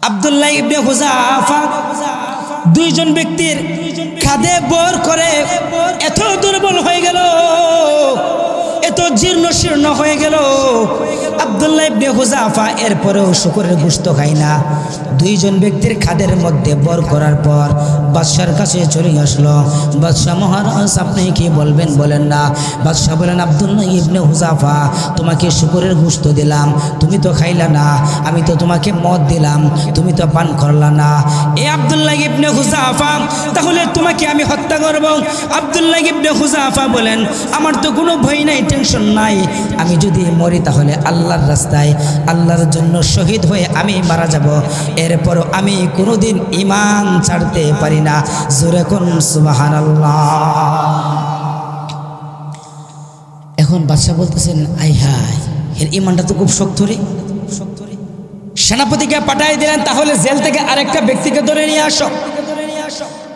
আব্দুল্লাহ ইবনে Hudhafa দুইজন ব্যক্তির কাঁধে বর করে এত দুর্বল হয়ে গেল, এত জীর্ণ শীর্ণ হয়ে গেল। আব্দুল্লাহ ইবনে হুযাফা এরপরেও শুকরের গোশত খায় না। দুইজন ব্যক্তির কাঁধের মধ্যে বর করার পর বাদশার কাছে চলে আসলো। বাদশাহ মহারাজ, আপনি কি বলবেন বলেন না। বাদশাহ বলেন, আব্দুল্লাহ ইবনে হুযাফা, তোমাকে শুকরের গোশত দিলাম, তুমি তো খাইলা না। আমি তো তোমাকে মদ দিলাম, তুমি তো পান করলা না। এ আব্দুল্লাহ ইবনে হুযাফা, তাহলে তোমাকে আমি হত্যা করব। আব্দুল্লাহ ইবনে হুযাফা বলেন, আমার তো কোনো ভয় নাই, টেনশন নাই। আমি যদি মরি তাহলে আল্লাহর রাস্তায় আল্লাহর জন্য শহীদ হয়ে আমি মারা যাব। এরপরও আমি কোনোদিন ঈমান ছাড়তে পারি না। জোরে কোন সুবহানাল্লাহ। এখন বাদশা বলতেছেন, আই হাই, এর ঈমানটা তো খুব শক্ত রে। সেনাপতিকে পাঠিয়ে দিলেন, তাহলে জেল থেকে আরেকটা ব্যক্তিকে ধরে নিয়ে আসো।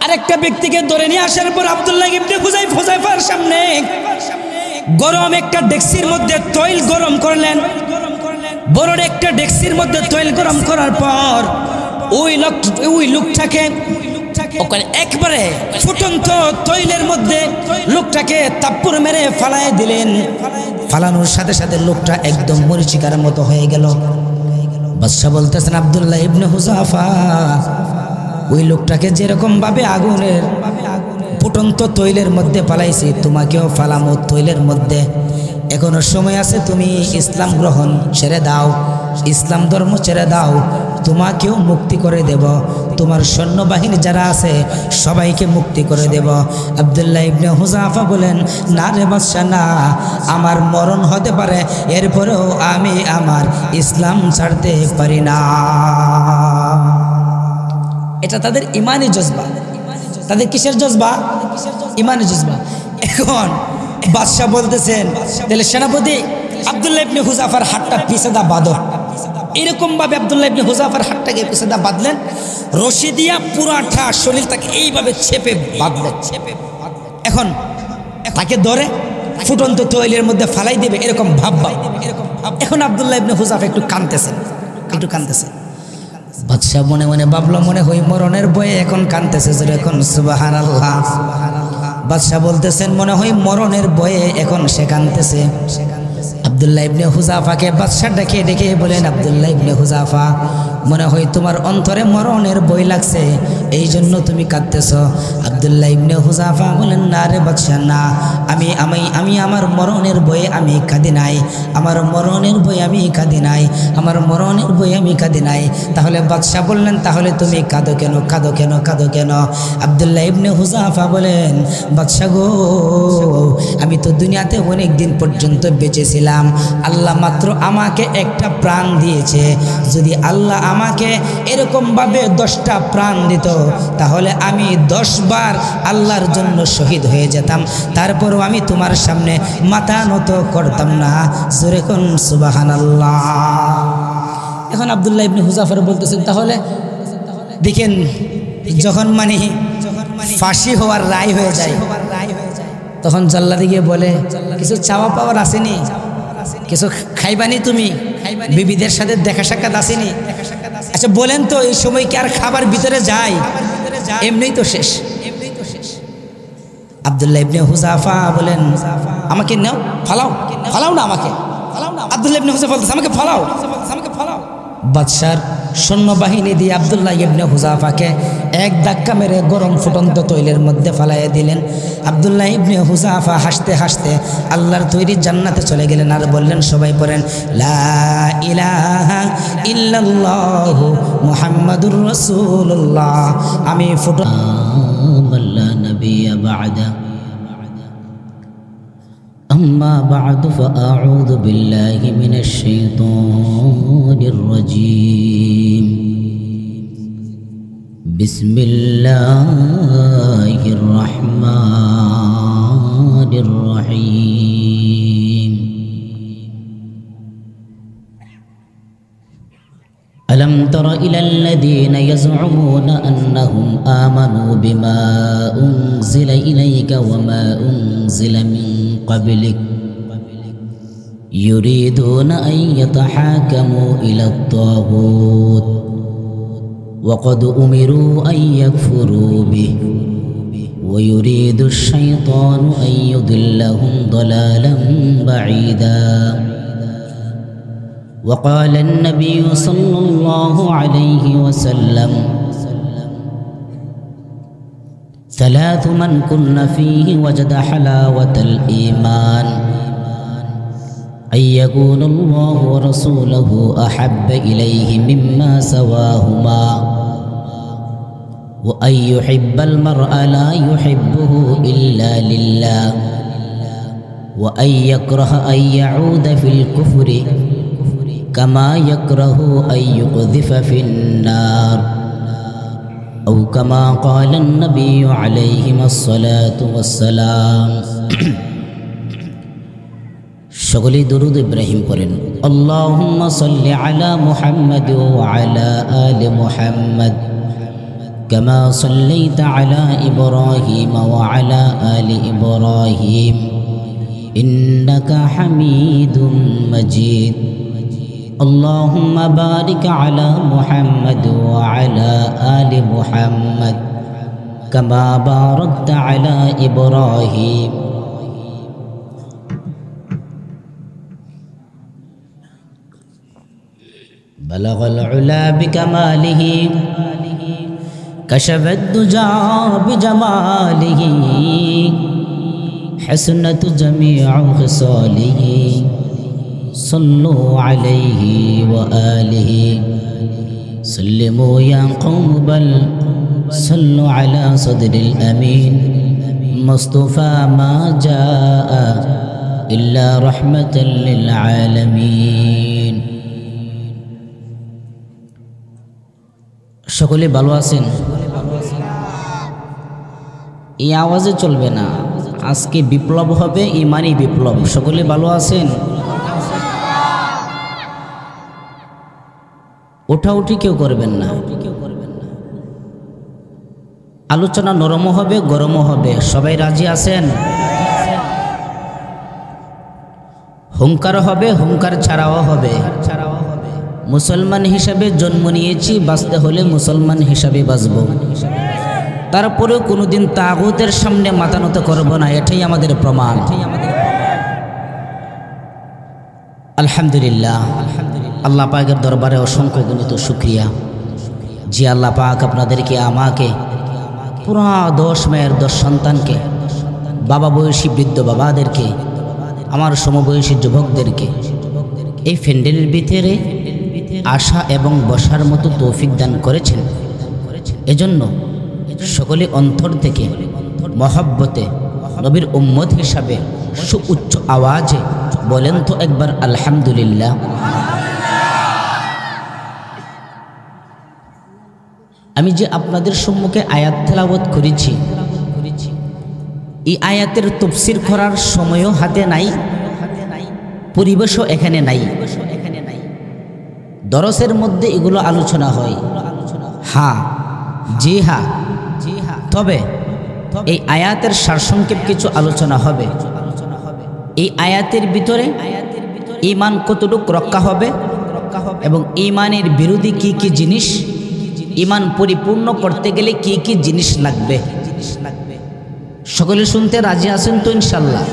আরেকটা ব্যক্তিকে ধরে নিয়ে আসার পর আব্দুল্লাহ ইবনে হুযাফার সামনে গরম একটা ডেক্সির মধ্যে তৈল গরম করলেন। বড় একটা ডেক্সির মধ্যে তৈল গরম করার পর ওই লোকটাকে ওখানে একবারে ফুটন্ত তৈলের মধ্যে লোকটাকে তাপ্পুর মেরে ফালায় দিলেন। ফালানোর সাথে সাথে লোকটা একদম মরিচিকার মতো হয়ে গেল। বাদশা বলতেছেন, আব্দুল্লাহ ইবনে হুযাফা, ওই লোকটাকে যেরকম ভাবে আগুনের ফুটন্ত তৈলের মধ্যে ফালাইছি, তোমাকেও ফালামো তৈলের মধ্যে। এখনো সময় আছে, তুমি ইসলাম গ্রহণ ছেড়ে দাও, ইসলাম ধর্ম ছেড়ে দাও, তোমাকেও মুক্তি করে দেব, তোমার সৈন্যবাহিনী যারা আছে সবাইকে মুক্তি করে দেব। আব্দুল্লাহ ইবনে হুযাফা বলেন, না রে বাদশা, না, আমার মরণ হতে পারে, এরপরেও আমি আমার ইসলাম ছাড়তে পারি না। এটা তাদের ইমানি জজবা। তাদের কিসের জজবা? ইমানি জজবা। এখন বাদশা বলতেছেন, তাহলে সেনাপতি, আব্দুল্লাহ ইবনে হুযাফার হাতটা পিছাদা বাঁধো। এরকম ভাবে আব্দুল্লাহ ইবনে হুযাফার হাতটাকে পিছাদা বাঁধলেন, রশি দিয়া পুরাটা শরীরটাকে এইভাবে চেপে বাঁধলেন। এখন তাকে ধরে ফুটন্ত তৈলের মধ্যে ফালাই দেবে এরকম ভাববা। এখন আব্দুল্লাহ ইবনে হুযাফা একটু কাঁদতেছেন। বাদশা মনে মনে ভাবলো, মনে হয় মরণের ভয়ে এখন কাঁদতেছে। জোরে এখন সুবহানাল্লাহ। বাদশা বলতেছেন, মনে হয় মরণের ভয়ে এখন সে কাঁদতেছে। আব্দুল্লাহ ইবনে হুযাফাকে বাদশা ডেকে ডেকে বলেন, আব্দুল্লাহ ইবনে হুযাফা, মনে হয় তোমার অন্তরে মরণের ভয় লাগছে, এই জন্য তুমি কাঁদতেছ। আব্দুল্লাহ ইবনে হুযাফা বলেন, না রে বাদশা, না, আমি আমার মরণের ভয়ে আমি কাঁদি নাই, আমার মরণের ভয়ে আমি কাঁদি নাই, আমার মরণের ভয়ে আমি কাঁদি নাই। তাহলে বাদশা বললেন, তাহলে তুমি কাঁদো কেন, কাঁদো কেন, কাঁদো কেন? আব্দুল্লাহ ইবনে হুযাফা বলেন, বাদশা গো, আমি তো দুনিয়াতে অনেক দিন পর্যন্ত বেঁচেছিলাম, আল্লাহ মাত্র আমাকে একটা প্রাণ দিয়েছে। যদি আল্লাহ আমাকে এরকমভাবে 10টা প্রাণ দিত, তাহলে আমি 10 বার আল্লাহর জন্য শহীদ হয়ে যেতাম, তারপরও আমি তোমার সামনে মাথা নত করতাম না। জোরে কোন সুবহানাল্লাহ। এখন আব্দুল্লাহ ইবনে হুযাফা বলতেছেন, তাহলে দেখেন, যখন ফাঁসি হওয়ার রায় হয়ে যায়, তখন জল্লাদি গিয়ে বলে, কিছু চাওয়া পাওয়ার আসেনি, কিছু খাইবানি, তুমি বিবিদের সাথে দেখা সাক্ষাৎ আসেনি? আচ্ছা বলেন তো, এই সময় কি আর খাবার ভিতরে যায়? এমনিই তো শেষ। আব্দুল্লাহ ইবনে হুযাফা বলেন, আমাকে নাও, ফালাও, ফালাও না আমাকে। আব্দুল্লাহ ইবনে হুযাফা বলতেছে, আমাকে ফালাও, আমাকে ফালাও। বাদশার সৈন্যবাহিনী দিয়ে আব্দুল্লাহ ইবনে হুযাফাকে এক ধাক্কা মেরে গরম ফুটন্ত তৈলের মধ্যে ফালাইয়া দিলেন। আব্দুল্লাহ ইবনে হুযাফা হাসতে হাসতে আল্লাহর তৈরি জান্নাতে চলে গেলেন। আর বললেন, সবাই পড়েন, লা ইলাহা ইল্লাল্লাহু মুহাম্মাদুর রাসূলুল্লাহ। আমি ফুটন্ত নবিয়্য বা'দা। أما بعد فأعوذ بالله من الشيطان الرجيم. بسم الله الرحمن الرحيم. ألم تر إلى الذين يزعمون أنهم آمنوا بما أنزل إليك وما أنزل من قبلك يريدون أن يتحاكموا إلى الطاغوت وقد أمروا أن يكفروا به ويريد الشيطان أن يضلهم ضلالا بعيدا وقال النبي صلى الله عليه وسلم ثلاث من كن فيه وجد حلاوة الإيمان أن يكون الله ورسوله أحب إليه مما سواهما وأن يحب المرء لا يحبه إلا لله وأن يكره أن يعود في الكفر كما يكره أن يقذف في النار أو كما قال النبي عليه الصلاة والسلام সকলে দুরূদ ইব্রাহিম পড়েন আল্লাহুম্মা সাল্লি আলা মুহাম্মাদ ওয়া আলা আলি মুহাম্মাদ কামা সাল্লাইতা আলা ইব্রাহিম ওয়া আলা আলি ইব্রাহিম ইন্নাকা হামিদুম মাজিদ আল্লাহুম্মা বারিক আলা মুহাম্মাদ ওয়া আলা আলি মুহাম্মাদ কামা বারাকতা আলা ইব্রাহিম بلغ العلا بكماله كشف الدجى بجماله حسنت جميع خصاله صلوا عليه وآله سلموا يا قوم بل صلوا على صدر الأمين مصطفى ما جاء إلا رحمة للعالمين সকলে ভালো আছেন এই আওয়াজে চলবে না আজকে বিপ্লব হবে ইমানি বিপ্লব সকলে ভালো আছেন ওঠাউঠি কেউ করবেন না আলোচনা নরম হবে গরমও হবে সবাই রাজি আছেন হুঙ্কার হবে হুঙ্কার ছাড়াও হবে মুসলমান হিসাবে জন্ম নিয়েছি বাঁচতে হলে মুসলমান হিসাবে বাঁচব তারপরেও কোনোদিন তাগুতের সামনে মাথা নত করব না এটাই আমাদের প্রমাণ আলহামদুলিল্লাহ আল্লাহ পাকের দরবারে অসংখ্য গুণিত শুকরিয়া যে আল্লাহ পাক আপনাদেরকে আমাকে পুরা 10 মেয়ের 10 সন্তানকে বাবা বয়সী বৃদ্ধ বাবাদেরকে আমার সমবয়সী যুবকদেরকে এই প্যান্ডেলের ভিতরে আশা এবং বসার মতো তৌফিক দান করেছেন এজন্য সকলে অন্তর থেকে মহব্বতে নবীর উম্মত হিসাবে সুউচ্চ আওয়াজে বলেন তো একবার আলহামদুলিল্লাহ আমি যে আপনাদের সম্মুখে আয়াত তেলাওয়াত করেছি এই আয়াতের তাফসীর করার সময়ও হাতে নাই পরিবেশও এখানে নাই দরসের মধ্যে এগুলো আলোচনা হয় হ্যাঁ জি হ্যাঁ তবে এই আয়াতের সারসংক্ষেপ কিছু আলোচনা হবে এই আয়াতের ভিতরে ঈমান কতটুকু রক্ষা হবে এবং ঈমানের বিরোধী কি কি জিনিস ঈমান পরিপূর্ণ করতে গেলে কি কি জিনিস লাগবে সকলে শুনতে রাজি আছেন তো ইনশাআল্লাহ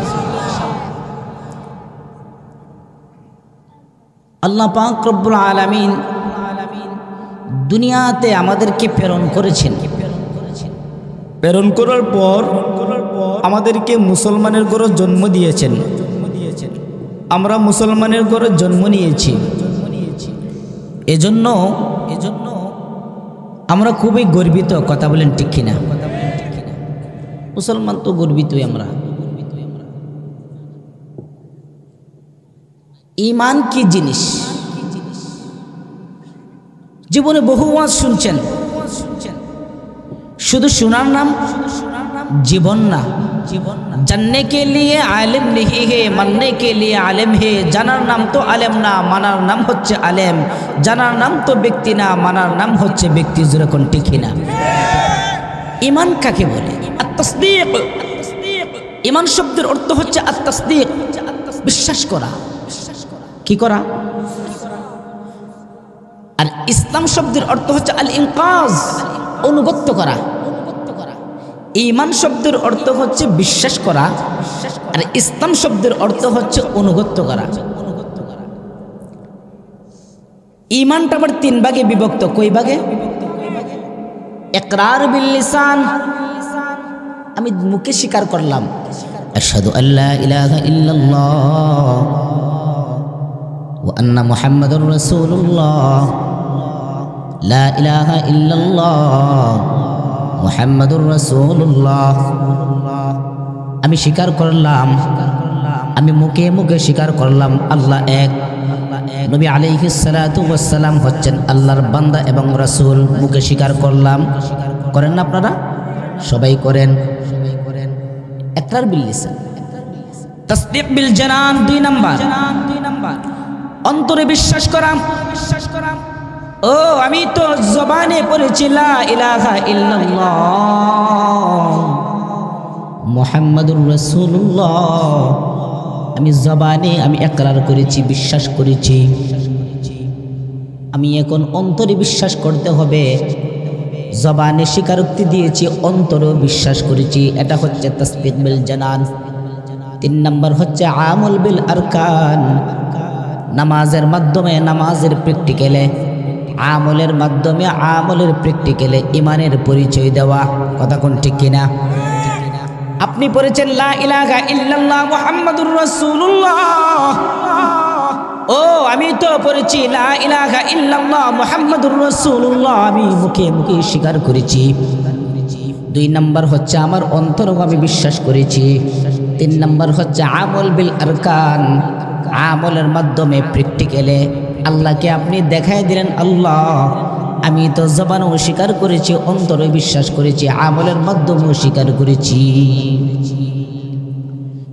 আল্লাহ পাক রব্বুল আলামিন দুনিয়াতে আমাদেরকে প্রেরণ করেছেন প্রেরণ করার পর আমাদেরকে মুসলমানের ঘরে জন্ম দিয়েছেন আমরা মুসলমানের ঘরে জন্ম নিয়েছি এজন্য আমরা খুবই গর্বিত কথা বলেন ঠিক কিনা মুসলমান তো গর্বিতই আমরা ঈমান কি জিনিস জীবনে বহু ওয়াজ শুনছেন শুধু শোনার নাম জীবন না জাননে কে লিয়ে আলেম नहीं है মাননে কে লিয়ে আলেম है জানার নাম তো আলেম না মানার নাম হচ্ছে আলেম জানার নাম তো ব্যক্তি না মানার নাম হচ্ছে ব্যক্তি যেরকম ঠিক না ঈমান কাকে বলে আত-তাসদীক ঈমান শব্দের অর্থ হচ্ছে আত-তাসদীক বিশ্বাস করা কি করা আর ইসলাম শব্দের অর্থ হচ্ছে আল ইনকাজ, অনুগত্য করা। ঈমান শব্দের অর্থ হচ্ছে বিশ্বাস করা, আর ইসলাম শব্দের অর্থ হচ্ছে অনুগত্য করা। ঈমানটা আবার 3 ভাগে বিভক্ত। কই ভাগে? ইকরার বিল লিসান, আমি মুখে স্বীকার করলাম আশহাদু আল্লা ইলাহা ইল্লাল্লাহ ওয়া আন্না মুহাম্মাদুর রাসূলুল্লাহ, লা ইলাহা ইল্লাল্লাহ মুহাম্মাদুর রাসূলুল্লাহ। আমি স্বীকার করলাম, আমি মুখে মুখে স্বীকার করলাম আল্লাহ এক, নবী আলাইহিস সালাতু ওয়াস সালাম হচ্ছেন আল্লাহর বান্দা এবং রাসূল। মুখে স্বীকার করলাম। করেন না আপনারা? সবাই করেন। ইকরার বিল লিসান। তাসদীক বিল জানান 2 নাম্বার, অন্তরে বিশ্বাস করা। ও আমি তো জবানে পড়েছি লা ইলাহা ইল্লাল্লাহ মুহাম্মাদুর রাসূলুল্লাহ, আমি জবানে আমি ইকরার করেছি, বিশ্বাস করেছি। আমি এখন অন্তরে বিশ্বাস করতে হবে। জবানে স্বীকারোক্তি দিয়েছি, অন্তরেও বিশ্বাস করেছি। এটা হচ্ছে তাসদীক বিল জানান। 3 নাম্বার হচ্ছে আমল বিল আরকান, নামাজের মাধ্যমে, নামাজের প্র্যাকটিক্যালে, আমলের মাধ্যমে, আমলের প্র্যাকটিক্যালে ঈমানের পরিচয় দেওয়া। কথা কোন ঠিক কিনা? আপনি পড়েছেন লা ইলাহা ইল্লাল্লাহ মুহাম্মাদুর রাসূলুল্লাহ, ও আমি তো পড়েছি লা ইলাহা ইল্লাল্লাহ মুহাম্মাদুর রাসূলুল্লাহ, আমি মুখে মুখে স্বীকার করেছি। 2 নাম্বার হচ্ছে আমার অন্তরে আমি বিশ্বাস করেছি। 3 নাম্বার হচ্ছে আমল বিল আরকান, আমলের মাধ্যমে প্র্যাকটিক্যালে আল্লাহকে আপনি দেখাই দিলেন আল্লাহ আমি তো জবানেও স্বীকার করেছি, অন্তরে বিশ্বাস করেছি, আমলের মাধ্যমেও স্বীকার করেছি।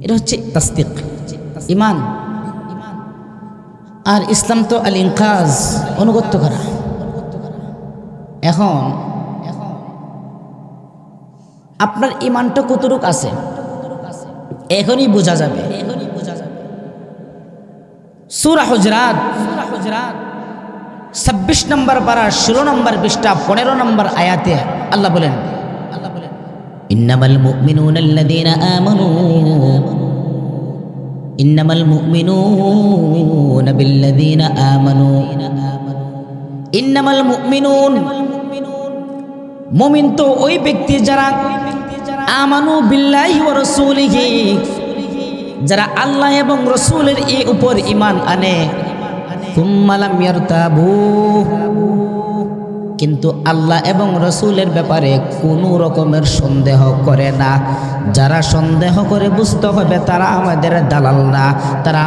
এটা হচ্ছে তাসদীক, ঈমান। আর ইসলাম তো আল ইনকাজ, অনুগত্য করা। এখন আপনার ঈমানটা কতটুক আছে এখনই বোঝা যাবে। সূরা হুজরাত 26 নম্বর পারা 16 নম্বর পৃষ্ঠা 15 নম্বর আয়াতে আল্লাহ বলেন, ইন্নামাল মুমিনুনা আল্লাযীনা আমানু, ইন্নামাল মুমিনুনা বিল্লাযীনা আমানু, ইন্নামাল মুমিনুন, মুমিন তো ওই ব্যক্তি যারা আমানু বিল্লাহি ওয়া রাসূলিহি, যারা আল্লাহ এবং রাসূলের উপর ঈমান আনে, সুম্মা লাম ইয়ারতাবু, কিন্তু আল্লাহ এবং রাসূলের ব্যাপারে কোনো রকমের সন্দেহ করে না। যারা সন্দেহ করে বুঝতে হবে তারা আমাদের দালাল না, তারা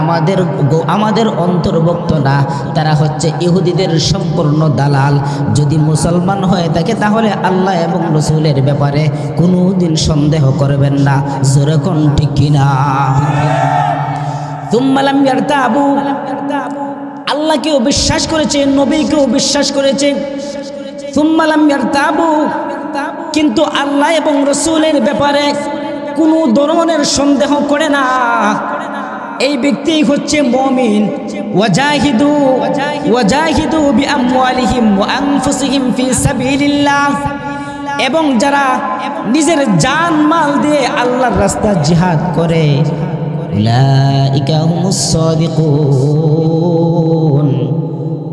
আমাদের অন্তর্ভুক্ত না, তারা হচ্ছে ইহুদিদের সম্পূর্ণ দালাল। যদি মুসলমান হয়ে থাকে তাহলে আল্লাহ এবং রাসূলের ব্যাপারে কোনো দিন সন্দেহ করবেন না। জোরে কোন ঠিক কিনা? সুম্মা লাম ইয়ারতাবু, আল্লাহকেও বিশ্বাস করেছে, নবীকেও বিশ্বাস করেছে। সুম্মা লাম ইয়ারতাবু, কিন্তু আল্লাহ এবং রাসূলের ব্যাপারে কোনো ধরনের সন্দেহ করে না। এই ব্যক্তি হচ্ছে মুমিন। ওয়াজাহিদু বিআমওয়ালিহিম ওয়া আনফুসিহিম ফি সাবিলিল্লাহ, এবং যারা নিজের জান মাল দিয়ে আল্লাহর রাস্তায় জিহাদ করে, উলাইকা হুমুস সাদিকুন,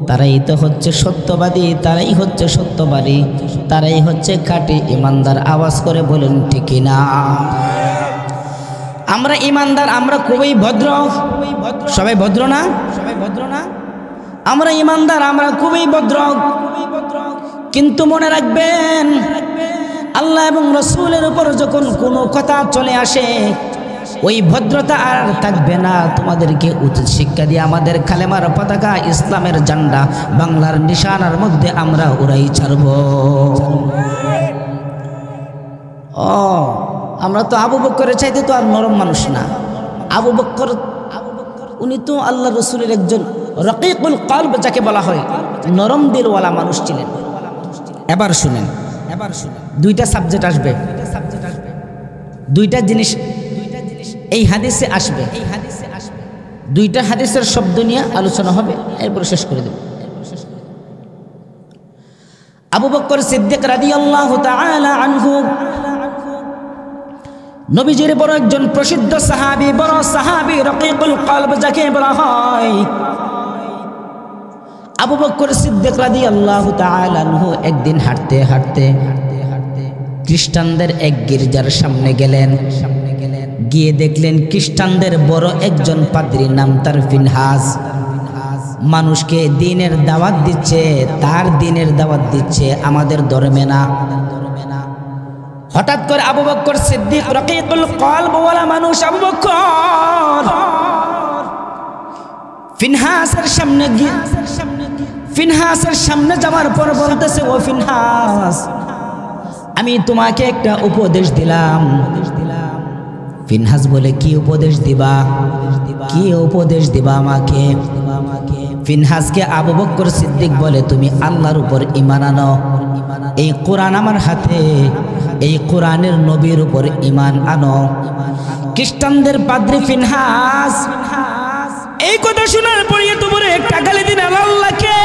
তারাই তো হচ্ছে সত্যবাদী, তারাই হচ্ছে সত্যবাদী, তারাই হচ্ছে খাঁটি ইমানদার। আওয়াজ করে বলেন ঠিক না? আমরা ইমানদার, আমরা খুবই ভদ্র। সবাই ভদ্র না? আমরা ইমানদার, আমরা খুবই ভদ্র। কিন্তু মনে রাখবেন, আল্লাহ এবং রাসূলের উপর যখন কোনো কথা চলে আসে, ওই ভদ্রতা আর থাকবে না। তোমাদেরকে উচিত শিক্ষা দিয়ে আমাদের কালেমার পতাকা, ইসলামের ঝান্ডা বাংলার নিশানার মধ্যে আমরা উড়াই ছাড়ব। আমরা তো আবু বকরের চাইতে তো আর নরম মানুষ না। আবু বকর উনি তো আল্লাহ রাসূলের একজন রকিকুল কলব যাকে বলা হয়, নরম দিলওয়ালা মানুষ ছিলেন। এবার শুনেন, 2টা সাবজেক্ট আসবে, 2টা জিনিস এই হাদিসে আসবে। 2টা হাদিসের শব্দ নিয়ে আলোচনা হবে, এরপর শেষ করে দেব। আবু বকর সিদ্দিক রাদিয়াল্লাহু তাআলা আনহু নবীজির বড় একজন প্রসিদ্ধ সাহাবী, বড় সাহাবী, রকিকুল কলব যাকে বলা হয়। আবু বকর সিদ্দিক রাদিয়াল্লাহু তাআলা আনহু একদিন হাঁটতে হাঁটতে খ্রিস্টানদের এক গির্জার সামনে গেলেন। গিয়ে দেখলেন খ্রিস্টানদের বড় একজন পাদ্রী, নাম তার ফিনহাস, মানুষকে দ্বীনের দাওয়াত দিচ্ছে, তার দ্বীনের দাওয়াত দিচ্ছে, আমাদের ধর্মে না। হঠাৎ করে আবু বকর সিদ্দিক রকিকুল কলব ওয়ালা মানুষ আবু বকর ফিনহাসের সামনে যাওয়ার পর বলতেছে, ও ফিনহাস, আমি তোমাকে একটা উপদেশ দিলাম। ফিনহাস বলে, কি উপদেশ দিবা? কি উপদেশ দিবা আমাকে? ফিনহাসকে আবু বকর সিদ্দিক বলে, তুমি আল্লাহর উপর ঈমান আনো, এই কোরআন আমার হাতে, এই কোরআনের নবীর উপর ঈমান আনো। খ্রিস্টানদের পাদ্রী ফিনহাস এই কথা শোনার পরে তোমার একটা গালি দিন আল্লাহকে।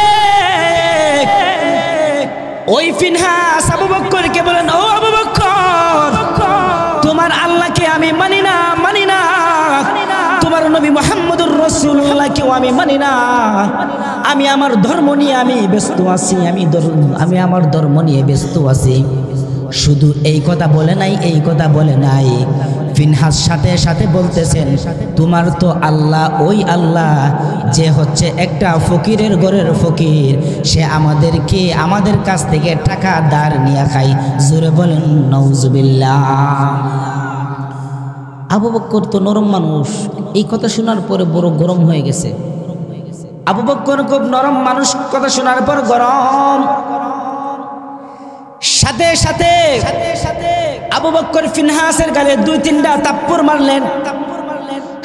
ওই ফিনহাস আবু বকরকে বলেন, ও আবু বকর, তোমার আল্লাহকে আমি মানি না, তোমার নবী মুহাম্মদুর রাসূলুল্লাহকেও আমি মানি না। আমি আমার ধর্ম নিয়ে আমি ব্যস্ত আছি, আমি আমার ধর্ম নিয়ে ব্যস্ত আছি। শুধু এই কথা বলে নাই, এই কথা বলে নাই, ফিনহাস সাথে সাথে বলতেছেন, তোমার তো আল্লাহ ওই আল্লাহ যে হচ্ছে একটা ফকিরের ঘরের ফকির, সে আমাদের কাছ থেকে টাকা ধার নিয়ে খায়। জোরে বলেন নাউজুবিল্লাহ। আবু বকর তো নরম মানুষ, এই কথা শোনার পরে বড় গরম হয়ে গেছে। আবু বকর খুব নরম মানুষ, কথা শোনার পর গরম। সাথে সাথে আবু বকর ফিনহাসের গালে 2-3টা তাপ্পড় মারলেন।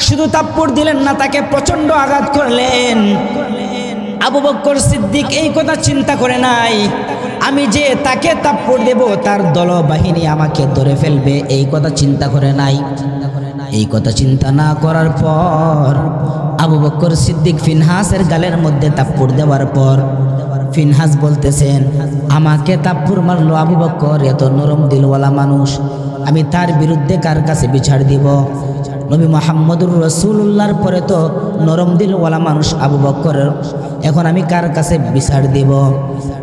শুধু তাপ্পড় দিলেন না, তাকে প্রচন্ড আঘাত করলেন। আবু বকর সিদ্দিক এই কথা চিন্তা করে নাই, আমি যে তাকে তাপ্পড় দেব তার দলবাহিনী আমাকে ধরে ফেলবে, এই কথা চিন্তা করে নাই। এই কথা চিন্তা না করার পর আবু বকর সিদ্দিক ফিনহাসের গালের মধ্যে তাপ্পড় দেওয়ার পর ফিনহাস বলতেছেন, আমাকে তাপ্পড় মারলো আবু বকর, এত নরম দিলওয়ালা মানুষ, আমি তার বিরুদ্ধে কার কাছে বিচার দিব? নবী মুহাম্মদুর রাসূলুল্লাহর পরে তো নরম দিলওয়ালা মানুষ আবু বকর, এখন আমি কার কাছে বিচার দিব?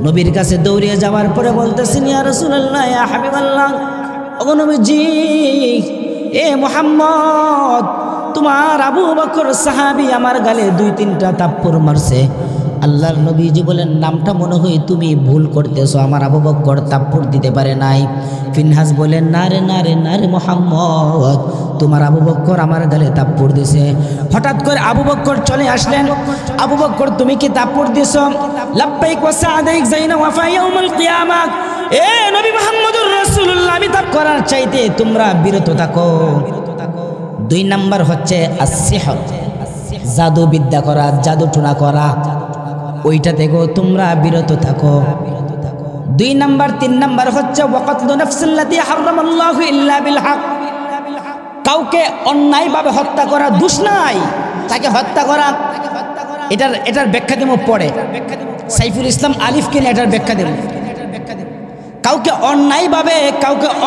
নবীর কাছে দৌড়িয়ে যাওয়ার পরে বলতেছেন, ইয়া রাসূলুল্লাহ, ইয়া হাবিবাল্লাহ, ও নবীজি, এ মুহাম্মদ, তোমার আবু বকর সাহাবী আমার গালে 2-3টা তাপ্পড় মারছে। আল্লাহর নবীজি বলেন, নামটা মনে হয় তুমি ভুল করতেছো, আমার আবু বকর তাপ্পড় দিতে পারে নাই। ফিনহাস বলেন, না রে মুহাম্মদ, তোমার আবু বকর আমার গালে তাপ্পড় দিছে। হঠাৎ করে আবু বকর চলে আসলেন। আবু বকর, তুমি কি তাপ্পড় দিছো? লাব্বাইক ওয়া সাদাইক যাইনা ওয়াফা ইয়াউমুল কিয়ামাহ। এ নবী মুহাম্মদুর রাসূলুল্লাহ, আমি তাপ করার চাইতে তোমরা বিরত থাকো। 2 নাম্বার হচ্ছে আসসিহর, জাদু বিদ্যা করা, জাদু টুনা করা, ওইটা থেকেও তোমরা বিরত থাকো। 2 নাম্বার। 3 নাম্বার হচ্ছে ওয়াকাতলু নাফসিল্লাতী হারামাল্লাহু ইল্লা বিল হক, কাউকে অন্যায়ভাবে হত্যা করা দোষ নাই, তাকে হত্যা করা, এটার ব্যাখ্যা দেব পড়ে, সাইফুল ইসলাম আলিফ কিনে এটার ব্যাখ্যা দেব। কাউকে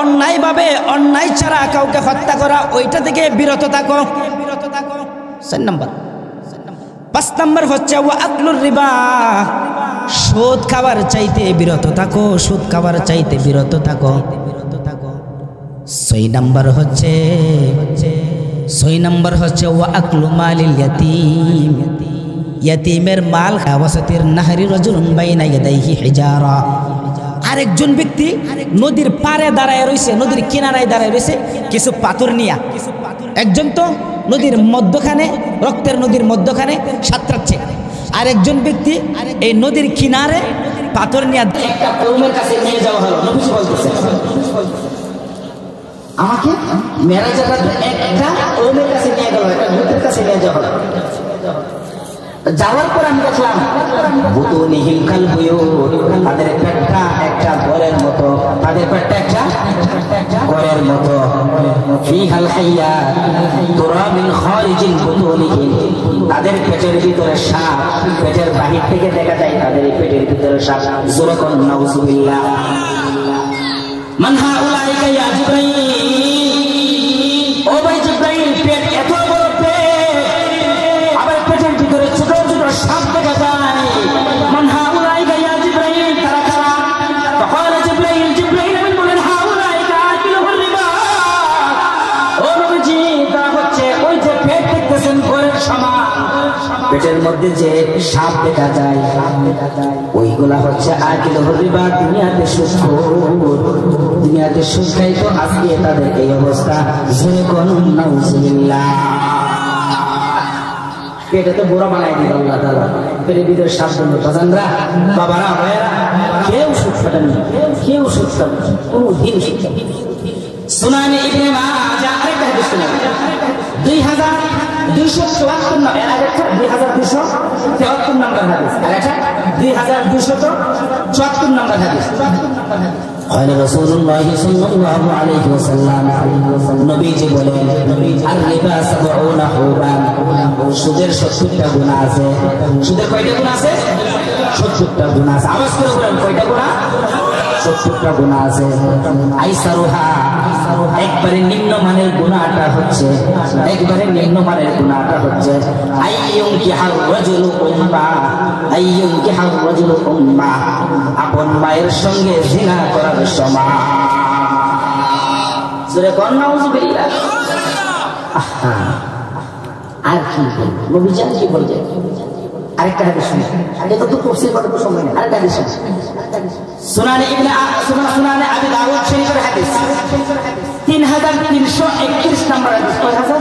অন্যায়ভাবে অন্যায় ছাড়া কাউকে হত্যা করা, ওইটা থেকে বিরত থাকো। 4 নাম্বার। 5 নাম্বার হচ্ছে ওয়া আকলুর রিবা, সুদ খাবার চাইতে বিরত থাকো, সুদ খাবার চাইতে বিরত থাকো। 6 নাম্বার হচ্ছে ওয়া আকলু মালিল ইয়াতীম, ইয়াতীমের মাল খাওয়াসাতির নাহরি রাজুলুন বাইনা ইয়াদাইহি হিজারা, আরেকজন ব্যক্তি নদীর পাড়ে দাঁড়ায় রয়েছে, নদীর কিনারায় দাঁড়ায় রয়েছে কিছু পাথর নিয়া, একজন তো নদীর মধ্যখানে, রক্তের নদীর মধ্যখানে সাঁতরাচ্ছে, আরেকজন ব্যক্তি এই নদীর কিনারে পাথর নিয়ে একটা কওমের কাছে নিয়ে যাওয়া হলো। নবীজি বলতেছে, আমাকে মেরাজের রাতে একটা কওমের কাছে নিয়ে গেল, একটা গ্রুপের কাছে নিয়ে যাওয়া হলো। যাওয়ার পর আমি দেখলাম বুতুনিহিম কাল বুয়ুত, তাদের পেটটা একটা ঘরের মতো, তাদের পেটটা একটা ঘরের মতো। ফিহাল হাইয়াত তুরা মিন খারিজিল বুতুনিহিম, তাদের পেটের ভিতরে সাপ, পেটের বাহির থেকে দেখা যায় তাদের পেটের ভিতরে সাপ। জোরে কোন নাউজুবিল্লাহ। মান হাউলাইকা ইয়া জিবরাইল, ও ভাই জিবরাইল, পেট এত বড় পেট, আবার পেটের ভিতরে ছোট ছোট সাপ দেখা যায়। মান হাউলাইকা ইয়া জিবরাইল, তারা কারা? তখন জিবরাইল আমি বলেন হাউলাইকা আকিলুর রিবা, ও নবীজি তারা হচ্ছে ওই যে পেট দেখতেছেন ঘরের সমান, পেটের মধ্যে যে সাপ দেখা যায় ওইগুলা হচ্ছে আকিলুর রিবা, দুনিয়াতে সুদখোর, দুনিয়াতে সুদ খাইতো, আজকে তাদের এই অবস্থা। জোরে কোন নাউজুবিল্লাহ। পেটে তো বুড়া বানাই দিল আল্লাহ তাআলা, পেটের ভিতরে সাপ বন্ধু। বাজানরা, বাবারা, ভাইয়েরা, কেউ সুদ খাটেনি, কেউ সুদ খাবে কোনো দিন সুদ খাবে। সুনানে ইবনে মাজাহ আরেকটা হাদিস শুনুন, 2274 নম্বর, এর আগে 2273 নম্বর হাদিস, আর এটা 2274 নম্বর হাদিস। قال رسول الله صلى الله عليه وسلم, নবীজি বলেন আর-রিবা 70 হুবান, সুদের 70টা গুনাহ আছে। সুদের কয়টা গুনাহ আছে? 70টা গুনাহ আছে। আওয়াজ করে বলেন কয়টা গুনাহ? 70টা গুনাহ আছে। আইসারুহা, একবারে নিম্নমানের গুনাহটা হচ্ছে, একবারে নিম্নমানের গুনাহটা হচ্ছে আইয়ুনকিহার রাজুলু উম্মা, আইয়ুনকিহার রাজুলু উম্মা, আপন মায়ের সঙ্গে জিনা করার সমান। সূরা কোন নাউজুবিল্লাহ। আর কি নবীজি কি বলছেন? আরেকটা হাদিস শুনুন, আগে তো তাফসীর করার তো সময় নেই, আরেকটা হাদিস শুনুন। সুনানে আবি দাউদ শরীফের হাদিস 3331 নম্বর হাদিস। কয় হাজার?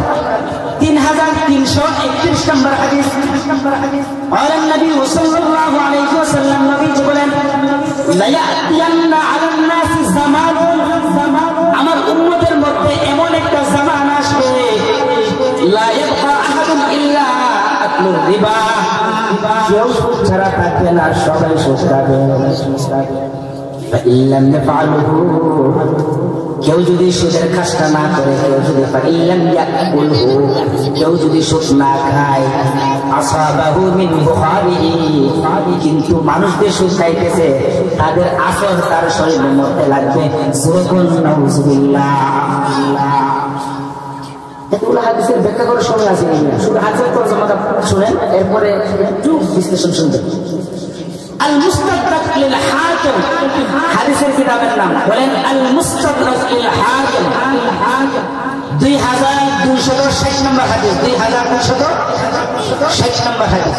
3331 নম্বর হাদিস। قال النبي صلى الله عليه وسلم, নবীজি বলেন লা ইয়াতিয়ান্না আলান নাস জামানুন, আমার উম্মতের মধ্যে এমন একটা জামান আসবে লা ইয়াবকা আহাদুন ইল্লা আকুলুর রিবা, কেউ সুদ ছাড়া থাকবে না, সবাই সুদ খাবে। ফাইল্লাম ইয়াফআলুহু, কেউ যদি সুদের কাজটা না করে, কেউ যদি ফাইল্লাম ইয়াকুলহু, কেউ যদি সুদ না খায়, আসাবাহু মিন বুখারিহি, কিন্তু মানুষদের সুদ খাইতেছে, তাদের আসর তার শরীরের মধ্যে লাগবে। জোরে কোন নাউজুবিল্লাহ। এগুলো হাদিসের ব্যাখ্যা করার সময় আছে না, শুধু হাদিসের তরজমাটা শুনেন, এরপরে একটু বিশ্লেষণ শুনবেন। আল মুস্তাদরাক লিল হাকিম, হাদিসের কিতাবের নাম বলেন আল মুস্তাদরাক লিল হাকিম, 2260 নম্বর হাদিস, 2260 নম্বর হাদিস।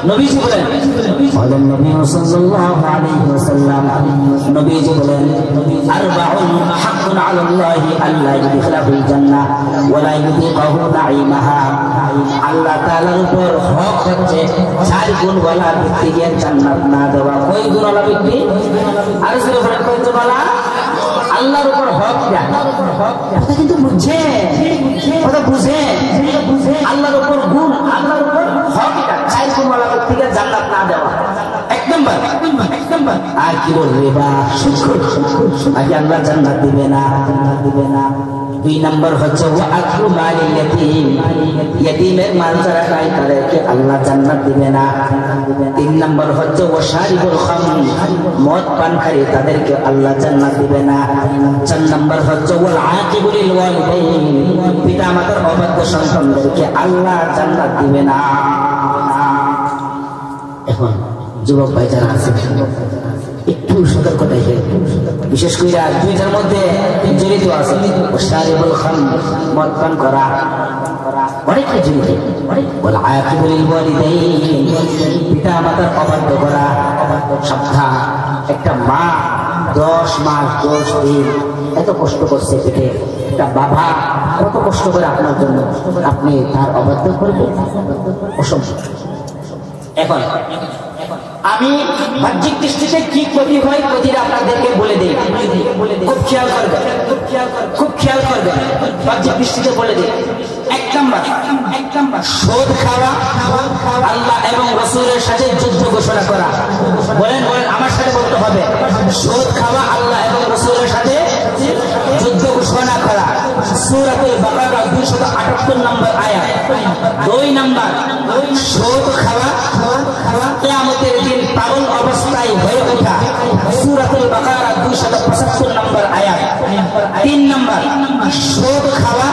নবীজি বলেন, বলেন নবী সাল্লাল্লাহু আলাইহি ওয়াসাল্লাম, নবীজি বলেন আরবাউন হাক্কুন আলাল্লাহি আল্লা ইউদখিলাহুল জান্নাহ ওয়া লা ইউযিকাহু নাঈমাহা, আল্লাহ তাআলার উপর হক হচ্ছে 4 গুণওয়ালা ব্যক্তিকে জান্নাত না দেওয়া। কই গুণওয়ালা ব্যক্তি? আর জোরে বলেন কই গুণওয়ালা? আল্লাহর উপর হক দেয়, কথা কিন্তু বুঝছে, কথা বুঝে, আল্লাহর উপর গুণ, আল্লাহর উপর হক দেয়, 4 গুণওয়ালা ব্যক্তিকে জান্নাত না দেওয়া। এক নম্বর। আর কি বলবে বা আগে আল্লাহ জান্নাত দিবে না। 2 নম্বর হচ্ছে ওয়া আকলু মালিল ইয়াতীম, ইয়াতীমের মাল যারা খায় তাদেরকে আল্লাহ জান্নাত দিবে না। 3 নম্বর হচ্ছে ওয়া শারিবুল খামর, মদ পানকারী তাদেরকে আল্লাহ জান্নাত দিবে না। 4 নম্বর হচ্ছে ওয়াল আকিবু লিল ওয়ালিদাইন, পিতামাতার অবাধ্য সন্তানদেরকে আল্লাহ জান্নাত দিবে না। এখন যুবক ভাই যারা আছে একটু সতর্কতাই, বিশেষ করে 2টার মধ্যে জড়িত আছে, শারিবুল খামর, মদ পান করা, অনেকটা জড়িত। ওয়াল আকিবু লিল ওয়ালিদাইন, পিতামাতার অবাধ্য করা। সাবধান, একটা মা 10 মাস 10 দিন এত কষ্ট করছে পেটে, একটা বাবা কত কষ্ট করে আপনার জন্য, আপনি তার অবাধ্য করবেন? অসম্ভব। এখন আমি বাহ্যিক দৃষ্টিতে কি ক্ষতি হয়, ক্ষতিটা আপনাদেরকে বলে দিই, খুব খেয়াল করবেন, খুব খেয়াল করবেন, বাহ্যিক দৃষ্টিতে বলে দিই। 1 নম্বর, সুদ খাওয়া, আল্লাহ এবং রাসূলের সাথে যুদ্ধ ঘোষণা করা। বলেন বলেন, আমার সাথে বলতে হবে, সুদ খাওয়া, আল্লাহ এবং রাসূলের সাথে যুদ্ধ ঘোষণা করা। সূরাতুল 75 নম্বর আয়াত। 2 নম্বর, সুদ খাওয়া কিয়ামতের দিন পাগল অবস্থায় হয়ে ওঠা, সূরাতুল বাকারা 275 নম্বর আয়াত। 3 নম্বর, সুদ খাওয়া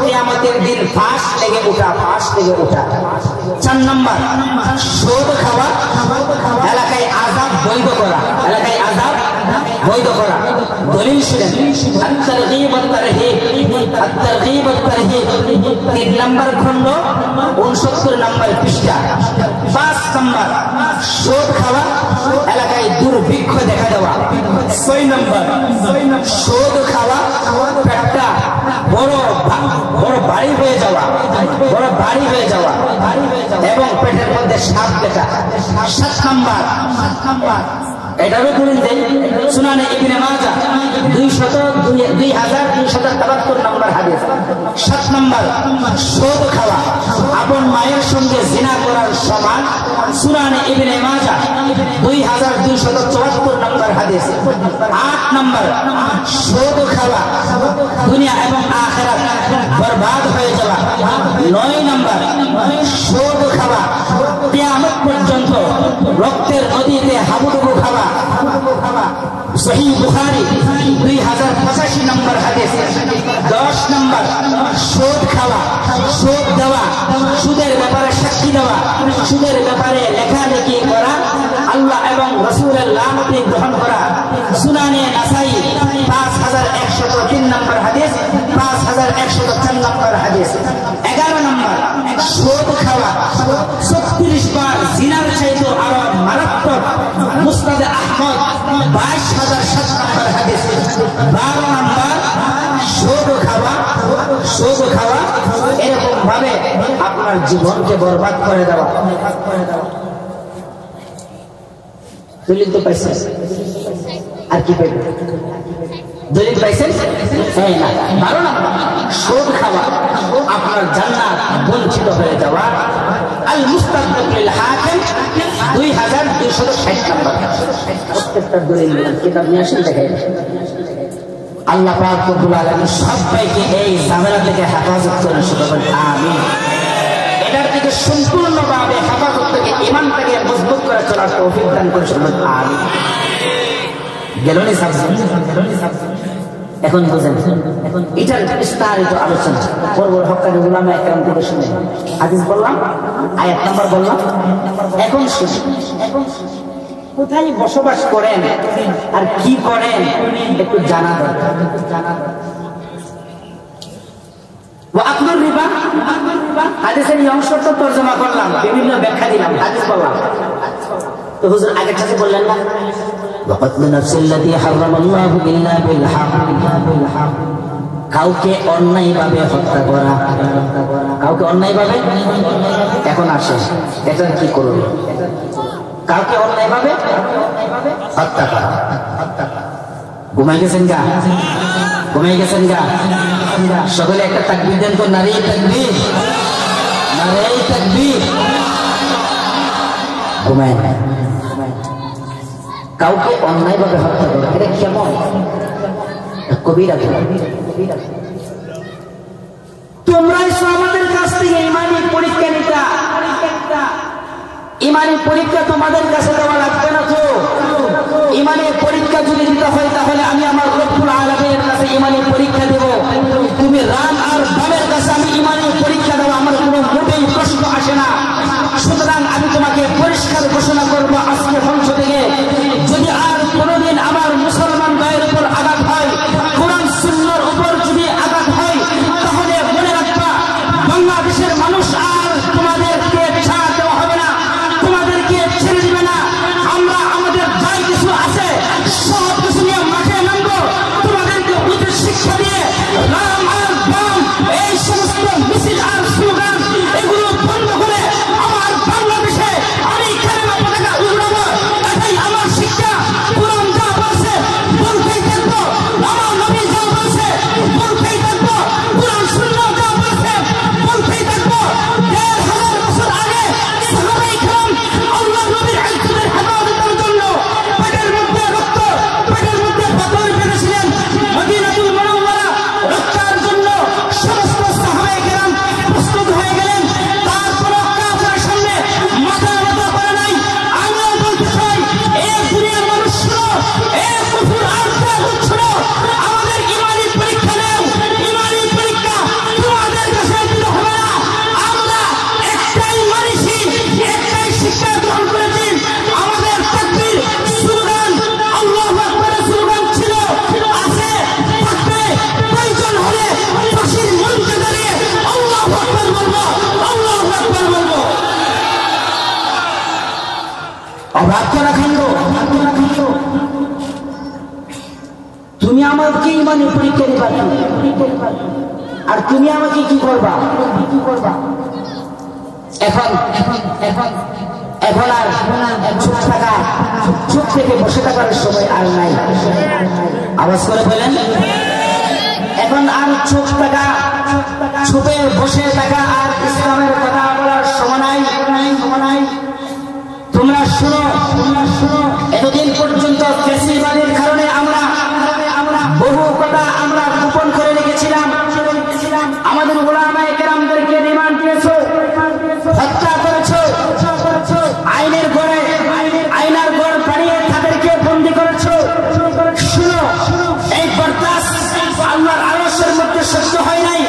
কিয়ামতের দিন ফাঁস লেগে ওঠা। 4 নম্বর, সুদ খাওয়া এলাকায় আযাব বৈধ করা। দলিল শুনেন, আত-তারগীব ওয়াত-তারহীব। 3 নম্বর খণ্ড 69 নম্বর পৃষ্ঠা। 5 নম্বর, সুদ খাওয়া এলাকায় দুর্ভিক্ষ দেখা দেওয়া। 6 নম্বর, সুদ খাওয়া পেটটা বড় বাড়ি হয়ে যাওয়া এবং পেটের মধ্যে সাপ দেখা। 7 নম্বর, এটারও দলিল দেন সুনানে ইবনে মাজাহ 2273 নম্বর হাদিস। 7 নম্বর, সুদ খাওয়া আপন মায়ের সঙ্গে জিনা করার সমান, সুনানে ইবনে মাজাহ 2274 নম্বর হাদিস। 8 নম্বর, সুদ খাওয়া দুনিয়া এবং আখিরাত বরবাদ হয়ে যাওয়া। 9 নম্বর, সুদ খাওয়া কিয়ামত পর্যন্ত রক্তের নদীতে হাবুডুবু খাওয়া। সহিহ বুখারী 2085 নম্বর হাদিস। 10 নম্বর, সুদ খাওয়া, সুদ দেওয়া, সুদের ব্যাপারে সাক্ষী দেওয়া, সুদের ব্যাপারে লেখালেখি করা, আল্লাহ এবং রাসূলের লানতি গ্রহণ করা। সুনানে নাসাই 5103 নম্বর হাদিস, 5104 নম্বর হাদিস। 11 নম্বর, সুদ খাওয়া 36 বার জিনার চাইতে আরো মারাত্মক, মুসনাদ আহমদ 22007 নম্বর হাদিস। 12 নম্বর, সুদ খাওয়া এরকম ভাবে আপনার জীবনকে বরবাদ করে দেওয়া। দলিল তো পাইছেন, আর কি পাইবেন? দলিল পাইছেন? না। 12 নম্বর, সুদ খাওয়া আপনার জান্নাত বঞ্চিত হয়ে যাওয়া। আল মুস্তাদরাক লিল হাকিম 2260 নম্বর। প্রত্যেকটা দলিল কিতাব নিয়ে আসেন, দেখাই। আল্লাহ পাক রব্বুল আলামিন সবাইকে এই ঝামেলা থেকে হেফাজত করেন, সুতরাং আমিন। এটার থেকে সম্পূর্ণভাবে হেফাজত থেকে ঈমানটাকে মজবুত করে চলার তৌফিক দান করেন, সুতরাং আমিন। গেলনি সাবজেক্ট, এখন বুঝেন। এটার বিস্তারিত আলোচনা বড় বড় হক্কানি উলামায়ে কেরাম থেকে শুনে হাদিস বললাম, আয়াত নাম্বার বললাম। এখন শুনুন, কোথায় বসবাস করেন আর কি করেন একটু জানা দরকার। ওয়াকলুর রিবা হাদিসের এই অংশটা তরজমা করলাম, বিভিন্ন ব্যাখ্যা দিলাম, হাদিস বললাম। তো হুজুর আগের সাথে বললেন না, ওয়াকাতলু নাফসিল্লাতী হারামাল্লাহু ইল্লা বিল হক। কাউকে অন্যায়ভাবে হত্যা করা, কাউকে অন্যায়ভাবে। এখন আসে এটা কি করবে? কাউকে অন্যায়ভাবে হত্যা করা। ঘুমাই গেছেন গা? সকলে একটা তাকবীর দেন তো। নারী তাকবীর, নারী তাকবীর। ঘুমায় না। কাউকে অন্যায়ভাবে হত্যা করা, এটা কেমন? কবিরা। তোমরা আমাদের কাছ থেকে ইমানি পরীক্ষা নিতা। ইমানি পরীক্ষা তোমাদের কাছে দেওয়া লাগবে না তো। ইমানের পরীক্ষা যদি দিতে হয় তাহলে আমি আমার রব্বুল আলামিনের কাছে ইমানি পরীক্ষা দেব। তুমি রাম আর বামের কাছে আমি ইমানি পরীক্ষা দেব, আমার কোনো মোটেই প্রশ্ন আসে না। সুতরাং আমি তোমাকে পরিষ্কার ঘোষণা করবো আজকে মঞ্চ থেকে, যদি আর কোনোদিন আমার মুসলমান ভাইয়ের উপর আঘাত হয়, কোরআন সুন্নাহর উপর যদি আঘাত হয়, তাহলে মনে রাখবা বাংলাদেশের মানুষ আর তোমাদেরকে ছাড় দেওয়া হবে না, তোমাদেরকে ছেড়ে দিবে না। আমরা আমাদের যাই কিছু আছে আমাকে ইমানের পরীক্ষা দিবা, আর তুমি আমাকে কি করবা? এখন আর চুপ থাকা, চুপ থেকে বসে থাকার সময় আর নাই। আওয়াজ করে বলেন, এখন আর চুপ থাকা, চুপে বসে থাকা আর ইসলামের কথা বলার সময় নাই। তোমরা শুনো, এতদিন পর্যন্ত ফ্যাসিবাদের কারণে আমরা বহু কথা আমরা গোপন করে রেখেছিলাম। আমাদের উলামায়ে কেরামদেরকে রিমান্ড দিয়েছো, হত্যা করেছো, আইনের গড় বানিয়ে তাদেরকে বন্দী করেছো। শুনো, এই বরদাস্ত আল্লাহর আরশের মধ্যে সহ্য হয় নাই।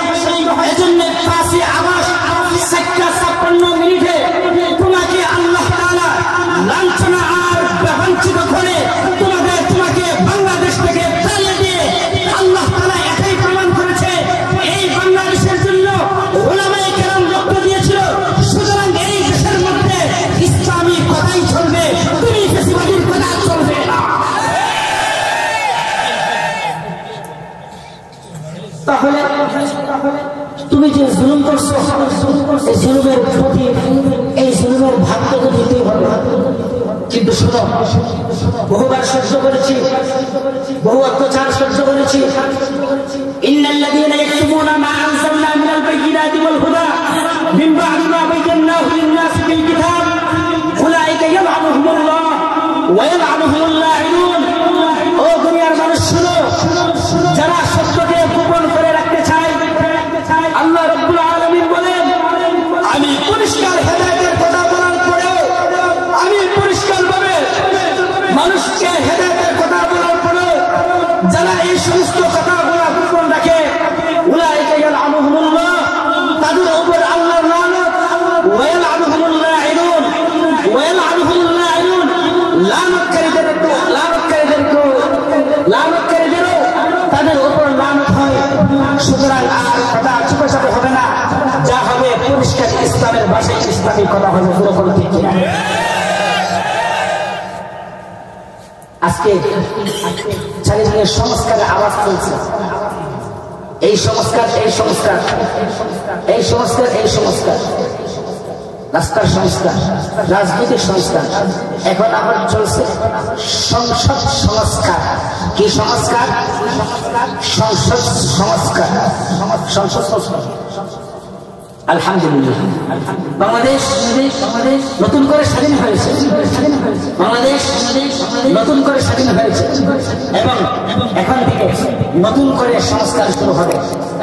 এজন্য ৫ই আগস্ট ৪:৫৬ মিনিটে তোমাকে আল্লাহ তাআলা লাঞ্ছনা আর বঞ্চিত করে তোমাকে বাংলাদেশ থেকে তাড়িয়ে দিয়ে আল্লাহ তাআলা এটাই প্রমাণ করেছে এই বাংলাদেশের জন্য উলামায়ে কেরাম রক্ত দিয়েছিল। সুতরাং এই দেশের মধ্যে ইসলামী কথাই চলবে, তুমি ফ্যাসিবাদীর কথা চলবে না। তাহলে তুমি যে জুলুম করছো, এই জুলুমের প্রতি, এই জুলুমের ভাগ তো দিতেই হবে। কিন্তু শুনো, বহুবার সহ্য করেছি, বহু অত্যাচার সহ্য করেছি। ইন্নাল্লাযীনা ইয়াকতুমুনা মা আনজালনা মিনাল বায়্যিনাতি ওয়াল হুদা মিন বা'দি মা বায়্যানাহু লিন-নাসি ফিল কিতাব উলাইকা ইয়াল'ানুহুমুল্লাহ ওয়া ইয়াল'ানুহুমুল লাঈনুন। ও দুনিয়ার মানুষ শুনো, যারা সত্যকে গোপন করে রাখতে চায়, আল্লাহ রাব্বুল আলামিন বলেন, আমি পরিষ্কার হেদায়েতের কথা বলার পরে, আমি পরিষ্কারভাবে মানুষকে হেদায়েতের কথা বলার পরে যারা এই সমস্ত কথাগুলো গোপন রাখে, উলাইকা ইয়াল'ানুহুমুল্লাহ, তাদের উপর আল্লাহর লানত, ওয়া ইয়াল'ানুহুমুল লাঈনুন, ওয়া ইয়াল'ানুহুমুল লাঈনুন, লানতকারীদেরও তাদের উপর লানত হয়। সুতরাং আর কথা চুপে চাপে হবে না, যা হবে পরিষ্কার ইসলামের ভাষায় ইসলামী কথা হবে। পুরোপুরি ঠিক কিনা? আজকে চারিদিকে সংস্কারের আওয়াজ চলছে। এই সংস্কার, রাস্তার সংস্কার, রাজনৈতিক সংস্কার, এখন আবার চলছে সংসদ সংস্কার। কি সংস্কার? সংসদ সংস্কার। আলহামদুলিল্লাহ, বাংলাদেশ নতুন করে স্বাধীন হয়েছে। বাংলাদেশ নতুন করে স্বাধীন হয়েছে এবং এখন থেকে নতুন করে সংস্কার শুরু হবে,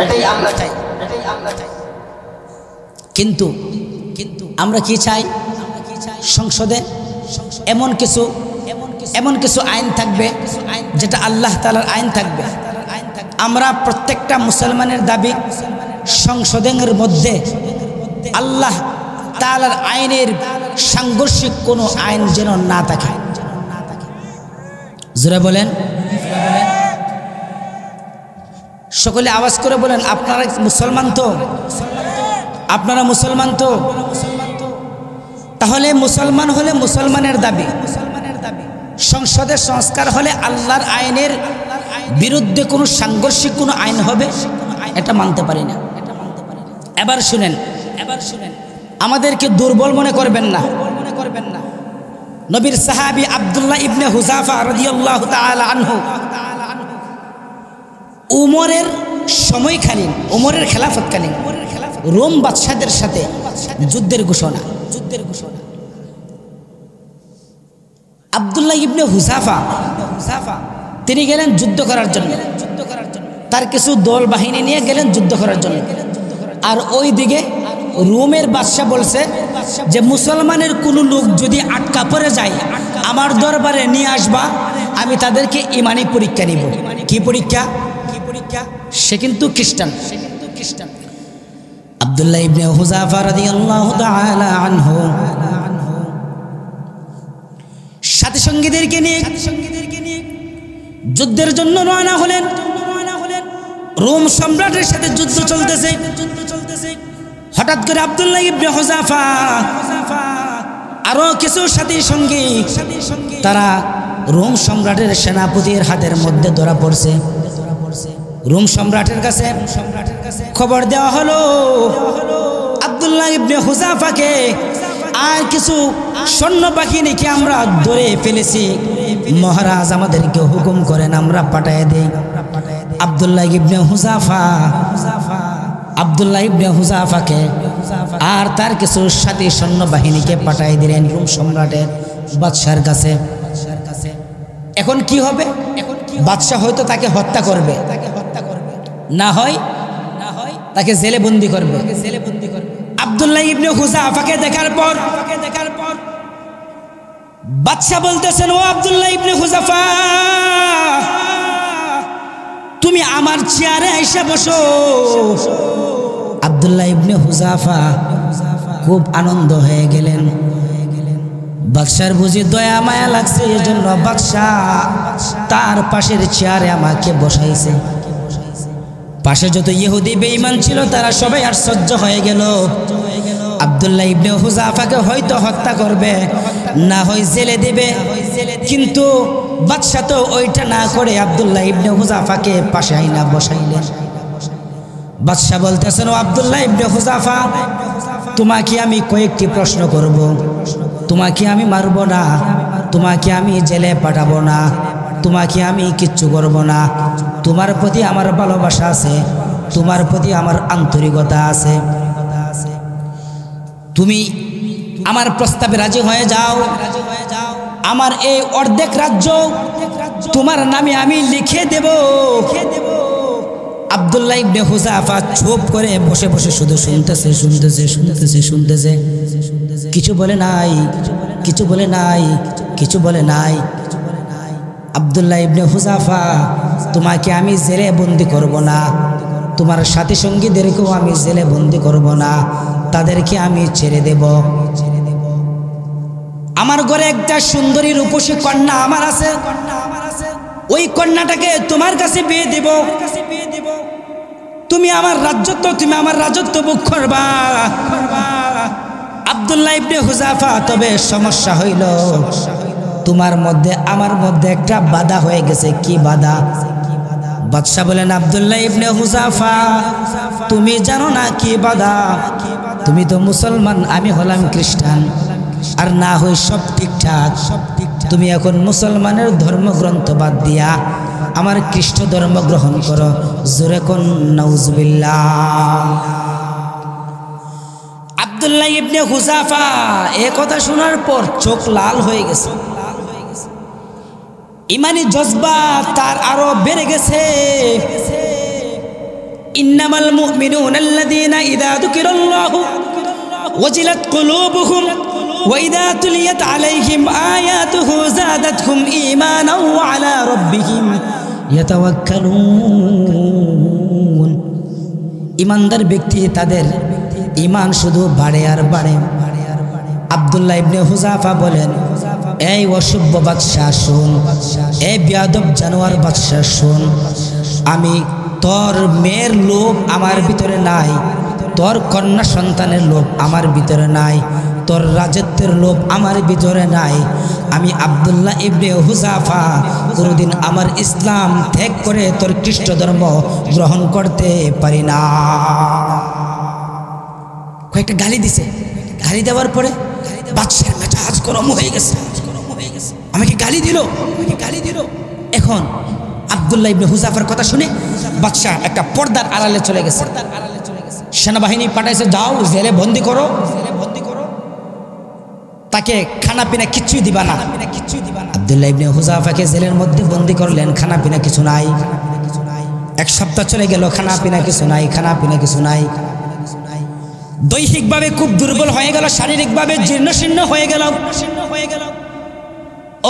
এটাই আমরা চাই। কিন্তু আমরা কি চাই? সংসদে এমন কিছু আইন থাকবে যেটা আল্লাহ তাআলার আইন থাকবে। আমরা প্রত্যেকটা মুসলমানের দাবি, সংসদের মধ্যে আল্লাহ তাআলার আইনের সাংঘর্ষিক কোনো আইন যেন না থাকে। জোরে বলেন, সকলে আওয়াজ করে বলেন, আপনারা মুসলমান তো? আপনারা মুসলমান তো? তাহলে মুসলমান হলে মুসলমানের দাবি, সংসদের সংস্কার হলে আল্লাহর আইনের বিরুদ্ধে কোনো সাংঘর্ষিক কোনো আইন হবে, এটা মানতে পারি না। এবার শুনেন, আমাদেরকে দুর্বল মনে করবেন না। নবীর সাহাবী আব্দুল্লাহ ইবনে হুযাফা রাদিয়াল্লাহু তাআলা আনহু উমরের সময়কালীন, উমরের খেলাফতকালীন রোম বাদশাদের সাথে যুদ্ধের ঘোষণা। আব্দুল্লাহ ইবনে হুযাফা তিনি গেলেন যুদ্ধ করার জন্য, তার কিছু দল বাহিনী নিয়ে গেলেন যুদ্ধ করার জন্য। আর ওই দিকে রোমের বাদশা বলছে যে মুসলমানের কোনো লোক যদি আটকা পড়ে যায় আমার দরবারে নিয়ে আসবা, আমি তাদেরকে ইমানি পরীক্ষা নিব। কি পরীক্ষা? সে কিন্তু খ্রিস্টান। আব্দুল্লাহ ইবনে হুযাফা রাদিয়াল্লাহু তাআলা আনহু সাথী সঙ্গীদেরকে নিয়ে যুদ্ধের জন্য রওনা হলেন। রোম সম্রাটের সাথে যুদ্ধ চলতেছে। হঠাৎ করে আব্দুল্লাহ ইবনে হুযাফা আরো কিছু সাথী সঙ্গী তারা রোম সম্রাটের সেনাপতির হাতের মধ্যে ধরা পড়ছে। রোম সম্রাটের কাছে খবর দেওয়া হলো আব্দুল্লাহ ইবনে হুযাফাকে আর কিছু সৈন্য বাহিনীকে আমরা ধরে ফেলেছি, মহারাজ আমাদেরকে হুকুম করেন আমরা পাঠিয়ে দেই। আব্দুল্লাহ ইবনে হুযাফাকে আর তার কিছু সাথী সৈন্য বাহিনীকে পাঠিয়ে দিলেন রোম সম্রাটের বাদশার কাছে। এখন কি হবে? বাদশা হয়তো তাকে হত্যা করবে, না হয় তাকে জেলে বন্দি করবে। আব্দুল্লাহ ইবনে হুযাফাকে দেখার পর বাদশা বলতেছেন, ও আব্দুল্লাহ ইবনে হুযাফা, তুমি আমার চেয়ারে এসে বসো। আব্দুল্লাহ ইবনে হুযাফা খুব আনন্দ হয়ে গেলেন। বাদশার বুঝি দয়া মায়া লাগছে, এজন্য বাদশা তার পাশের চেয়ারে আমাকে বসাইছে। পাশে যত ইহুদি বেঈমান ছিল তারা সবাই আশ্চর্য হয়ে গেল। আব্দুল্লাহ ইবনে হুযাফাকে হয়তো হত্যা করবে, না হয় জেলে দেবে, কিন্তু বাদশা তো ওইটা না করে আব্দুল্লাহ ইবনে হুযাফাকে পাশে আইনা বসাইলেন। বাদশা বলতেছেন, ও আব্দুল্লাহ ইবনে হুযাফা, তোমাকে আমি কয়েকটি প্রশ্ন করব, তোমাকে আমি মারব না, তোমাকে আমি জেলে পাঠাবো না, তোমাকে আমি কিচ্ছু করব না। তোমার প্রতি আমার ভালোবাসা আছে, তোমার প্রতি আমার আন্তরিকতা আছে। তুমি আমার প্রস্তাবে রাজি হয়ে যাও। আমার এই অর্ধেক রাজ্য তোমার নামে আমি লিখে দেব। আব্দুল্লাহ ইবনে হুযাফা চুপ করে বসে বসে শুধু শুনতেছে, কিছু বলে নাই। আব্দুল্লাহ ইবনে হুযাফা, তোমাকে আমি জেলে বন্দি করব না, তোমার সাথী সঙ্গীদেরকেও আমি জেলে বন্দি করব না, তাদেরকে আমি ছেড়ে দেব। আমার ঘরে একটা সুন্দরী রূপসী কন্যা আমার আছে, ওই কন্যাটাকে তোমার কাছে বিয়ে দেব। তুমি আমার রাজত্ব ভোগ করবা। আব্দুল্লাহ ইবনে হুযাফা, তবে সমস্যা হইল তোমার মধ্যে আমার মধ্যে একটা বাধা হয়ে গেছে। কি বাধা? বাদশা বলেন, আব্দুল্লাহ ইবনে হুযাফা, তুমি জানো না কি বাধা? তুমি তো মুসলমান, আমি হলাম খ্রিস্টান, আর না হই সব ঠিকঠাক। তুমি এখন মুসলমানের ধর্মগ্রন্থ বাদ দিয়া আমার খ্রিস্ট ধর্ম গ্রহণ করো। জোরে কোন নাউজুবিল্লাহ। আব্দুল্লাহ ইবনে হুযাফা এ কথা শোনার পর চোখ লাল হয়ে গেছে, ইমানি জজবা তার আরো বেড়ে গেছে। ইন্নামাল মুমিনুনা আল্লাযীনা ইযা যুকিরাল্লাহু ওয়াজিলাত কুলুবুহুম ওয়া ইযা তুলিয়াত আলাইহিম আয়াতুহু যাদাতহুম ঈমানান ওয়া আলা রাব্বিহিম ইয়াতাওয়াক্কালুন। ইমানদার ব্যক্তি তাদের ঈমান শুধু বাড়ে আর বাড়ে। আব্দুল্লাহ ইবনে হুযাফা বলেন, এই অসভ্য বাদশা শোন, এই বেয়াদব জানোয়ার বাদশা শোন, আমি তোর মেয়ের লোভ আমার ভিতরে নাই, তোর কন্যা সন্তানের লোভ আমার ভিতরে নাই, তোর রাজত্বের লোভ আমার ভিতরে নাই। আমি আব্দুল্লাহ ইবনে হুযাফা কোনোদিন আমার ইসলাম ত্যাগ করে তোর খ্রিস্ট ধর্ম গ্রহণ করতে পারি না। কয়েকটা গালি দিছে। গালি দেওয়ার পরে বাদশার মেজাজ গরম হয়ে গেছে, আমাকে গালি দিল। এখন আব্দুল্লাহ ইবনে হুযাফার কথা শুনে বাদশা একটা পর্দার আড়ালে চলে গেছে। সেনাবাহিনী পাঠাইছে, যাও জেলে বন্দি করো, তাকে খানা পিনা কিচ্ছুই দিবা না। আব্দুল্লাহ ইবনে হুযাফাকে জেলের মধ্যে বন্দি করলেন, খানা পিনা কিছু নাই। এক সপ্তাহ চলে গেল, খানা পিনা কিছু নাই। দৈহিকভাবে খুব দুর্বল হয়ে গেল, শারীরিকভাবে জীর্ণশীর্ণ হয়ে গেল।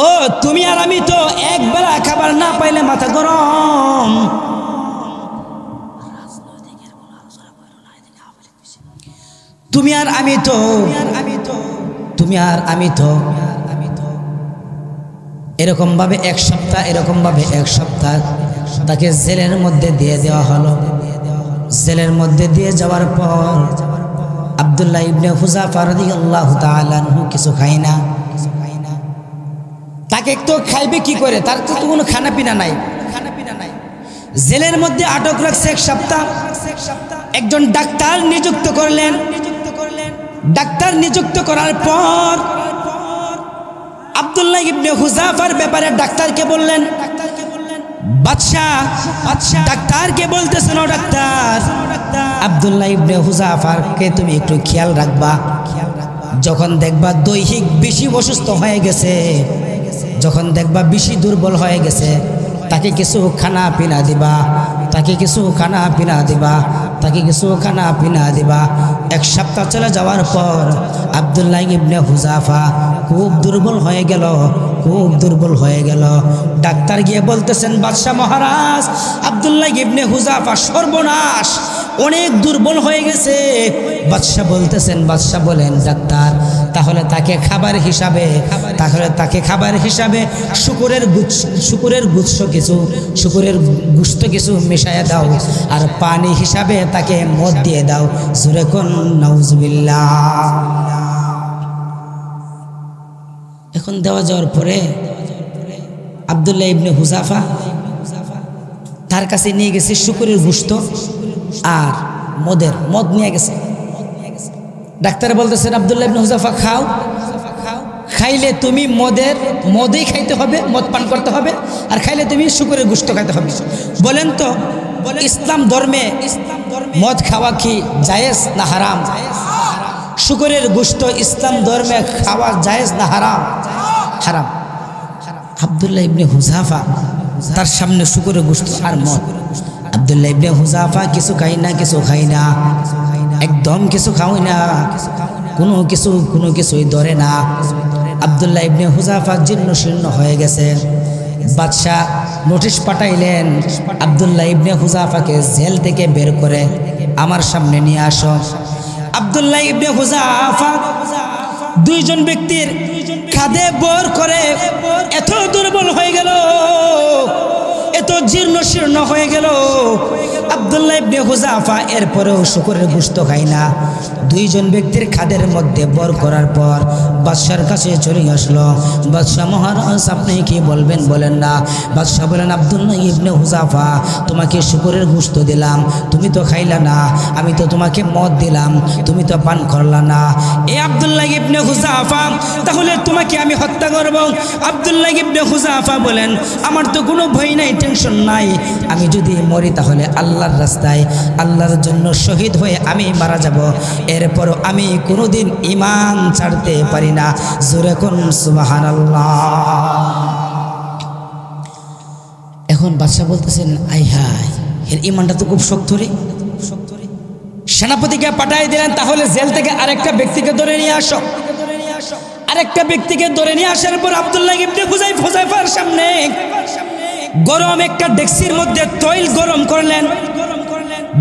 ও তুমি আর আমি তো একবেলা খাবার না পাইলে মাথা গরম। তুমি আর আমি তো এরকম ভাবে এক সপ্তাহ তাকে জেলের মধ্যে দিয়ে দেওয়া হলো। জেলের মধ্যে দিয়ে যাওয়ার পর আব্দুল্লাহ ইবনে হুযাফা রাদিয়াল্লাহু তাআলা আনহু কিছু খায় না। তাকে তো খাইবে কি করে? তার তো কোনো খানা পিনা নাই। জেলের মধ্যে আটক রাখছে 1 সপ্তাহ। একজন ডাক্তার নিযুক্ত করলেন। ডাক্তার নিযুক্ত করার পর আব্দুল্লাহ ইবনে হুযাফার ব্যাপারে ডাক্তারকে বললেন, বাদশাহ ডাক্তারকে বলতেছেন, ও ডাক্তার, আব্দুল্লাহ ইবনে হুযাফারকে তুমি একটু খেয়াল রাখবা। যখন দেখবা দৈহিক বেশি অসুস্থ হয়ে গেছে, যখন দেখবা বেশি দুর্বল হয়ে গেছে, তাকে কিছু খানা পিনা দিবা, তাকে কিছু খানা পিনা দিবা, তাকে কিছু খানা পিনা দিবা। 1 সপ্তাহ চলে যাওয়ার পর আব্দুল্লাহ ইবনে হুযাফা খুব দুর্বল হয়ে গেল, খুব দুর্বল হয়ে গেল। ডাক্তার গিয়ে বলতেছেন, বাদশাহ মহারাজ, আব্দুল্লাহ ইবনে হুযাফা সর্বনাশ, অনেক দুর্বল হয়ে গেছে। বাদশাহ বলতেছেন, বাদশাহ বলেন, ডাক্তার তাহলে তাকে খাবার হিসাবে শুকরের গুচ্ছ কিছু, শুকরের গুস্ত কিছু মিশাইয়া দাও, আর পানি হিসাবে তাকে মদ দিয়ে দাও। জোরে কোন নাউজুবিল্লাহ। এখন দেওয়া যাওয়ার পরে আব্দুল্লাহ ইবনে হুযাফা তার কাছে নিয়ে গেছে শুকরের গুস্ত আর মদ নিয়ে গেছে। ডাক্তার বলতেছেন, আব্দুল্লাহ ইবনে হুযাফা খাও, খাইলে তুমি মদেই খাইতে হবে, মদ পান করতে হবে, আর খাইলে তুমি শুকরের গুস্ত খাইতে হবে। বলেন তো, ইসলাম ধর্মে মদ খাওয়া কি জায়েজ না হারাম? শুকরের গুস্ত ইসলাম ধর্মে খাওয়া জায়েজ না হারাম? হারাম। আব্দুল্লাহ ইবনে হুযাফা তার সামনে শুকরের গুস্ত আর মদ। আব্দুল্লাহ ইবনে হুযাফা কিছু খাই না, একদম কিছু খাওয়াই না, কোনো কিছুই ধরে না। আব্দুল্লাহ ইবনে হুযাফা জীর্ণ শীর্ণ হয়ে গেছে। বাদশাহ নোটিশ পাঠাইলেন, আব্দুল্লাহ ইবনে হুযাফাকে জেল থেকে বের করে আমার সামনে নিয়ে আসো। আব্দুল্লাহ ইবনে হুযাফা 2 জন ব্যক্তির কাঁধে বর করে এত দুর্বল হয়ে গেল, এত জীর্ণ শীর্ণ হয়ে গেল। আব্দুল্লাহ ইবনে হুযাফা এরপরেও শুকরের গোশত খায় না। 2 জন ব্যক্তির খাদের মধ্যে বর করার পর বাদশার কাছে চলে আসলো। বাদশাহ মহারাজ, আপনি কি বলবেন বলেন না। বাদশাহ বলেন, আব্দুল্লাহ ইবনে হুযাফা, তোমাকে শুকরের গোশত দিলাম, তুমি তো খাইলা না, আমি তো তোমাকে মদ দিলাম, তুমি তো পান করলা না। এ আব্দুল্লাহ ইবনে হুযাফা, তাহলে তোমাকে আমি হত্যা করব। আব্দুল্লাহ ইবনে হুযাফা বলেন, আমার তো কোনো ভয় নাই, টেনশন নাই, আমি যদি মরি তাহলে আল্লাহর রাস্তায় আল্লাহর জন্য শহীদ হয়ে আমি মারা যাব, এরপরও আমি কোনোদিন ঈমান ছাড়তে পারি না। জোরে কোন সুবহানাল্লাহ। এখন বাদশা বলতেছেন, আই হায়, এর ঈমানটা তো খুব শক্ত রে। সেনাপতিকে পাঠিয়ে দিলেন, তাহলে জেল থেকে আরেকটা ব্যক্তিকে ধরে নিয়ে আসো। আরেকটা ব্যক্তিকে ধরে নিয়ে আসার পর আব্দুল্লাহ ইবনে হুযাইফার সামনে গরম একটা ডেক্সির মধ্যে তৈল গরম করলেন।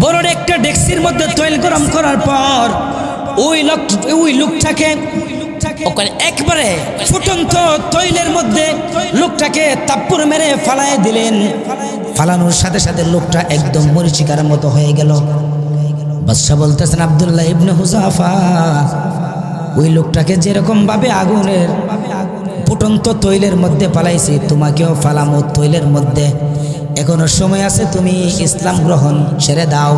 বড় একটা ডেক্সির মধ্যে তৈল গরম করার পর ওই লোকটাকে একবারে ফুটন্ত তৈলের মধ্যে লোকটাকে তাপ্পুর মেরে ফালায় দিলেন। ফালানোর সাথে সাথে লোকটা একদম মরিচিকার মতো হয়ে গেল। বাদশা বলতেছেন, আব্দুল্লাহ ইবনে হুযাফা, ওই লোকটাকে যেরকম ভাবে আগুনের ফুটন্ত তৈলের মধ্যে ফালাইছি, তোমাকেও ফালামো তৈলের মধ্যে। এখনো সময় আছে, তুমি ইসলাম গ্রহণ ছেড়ে দাও,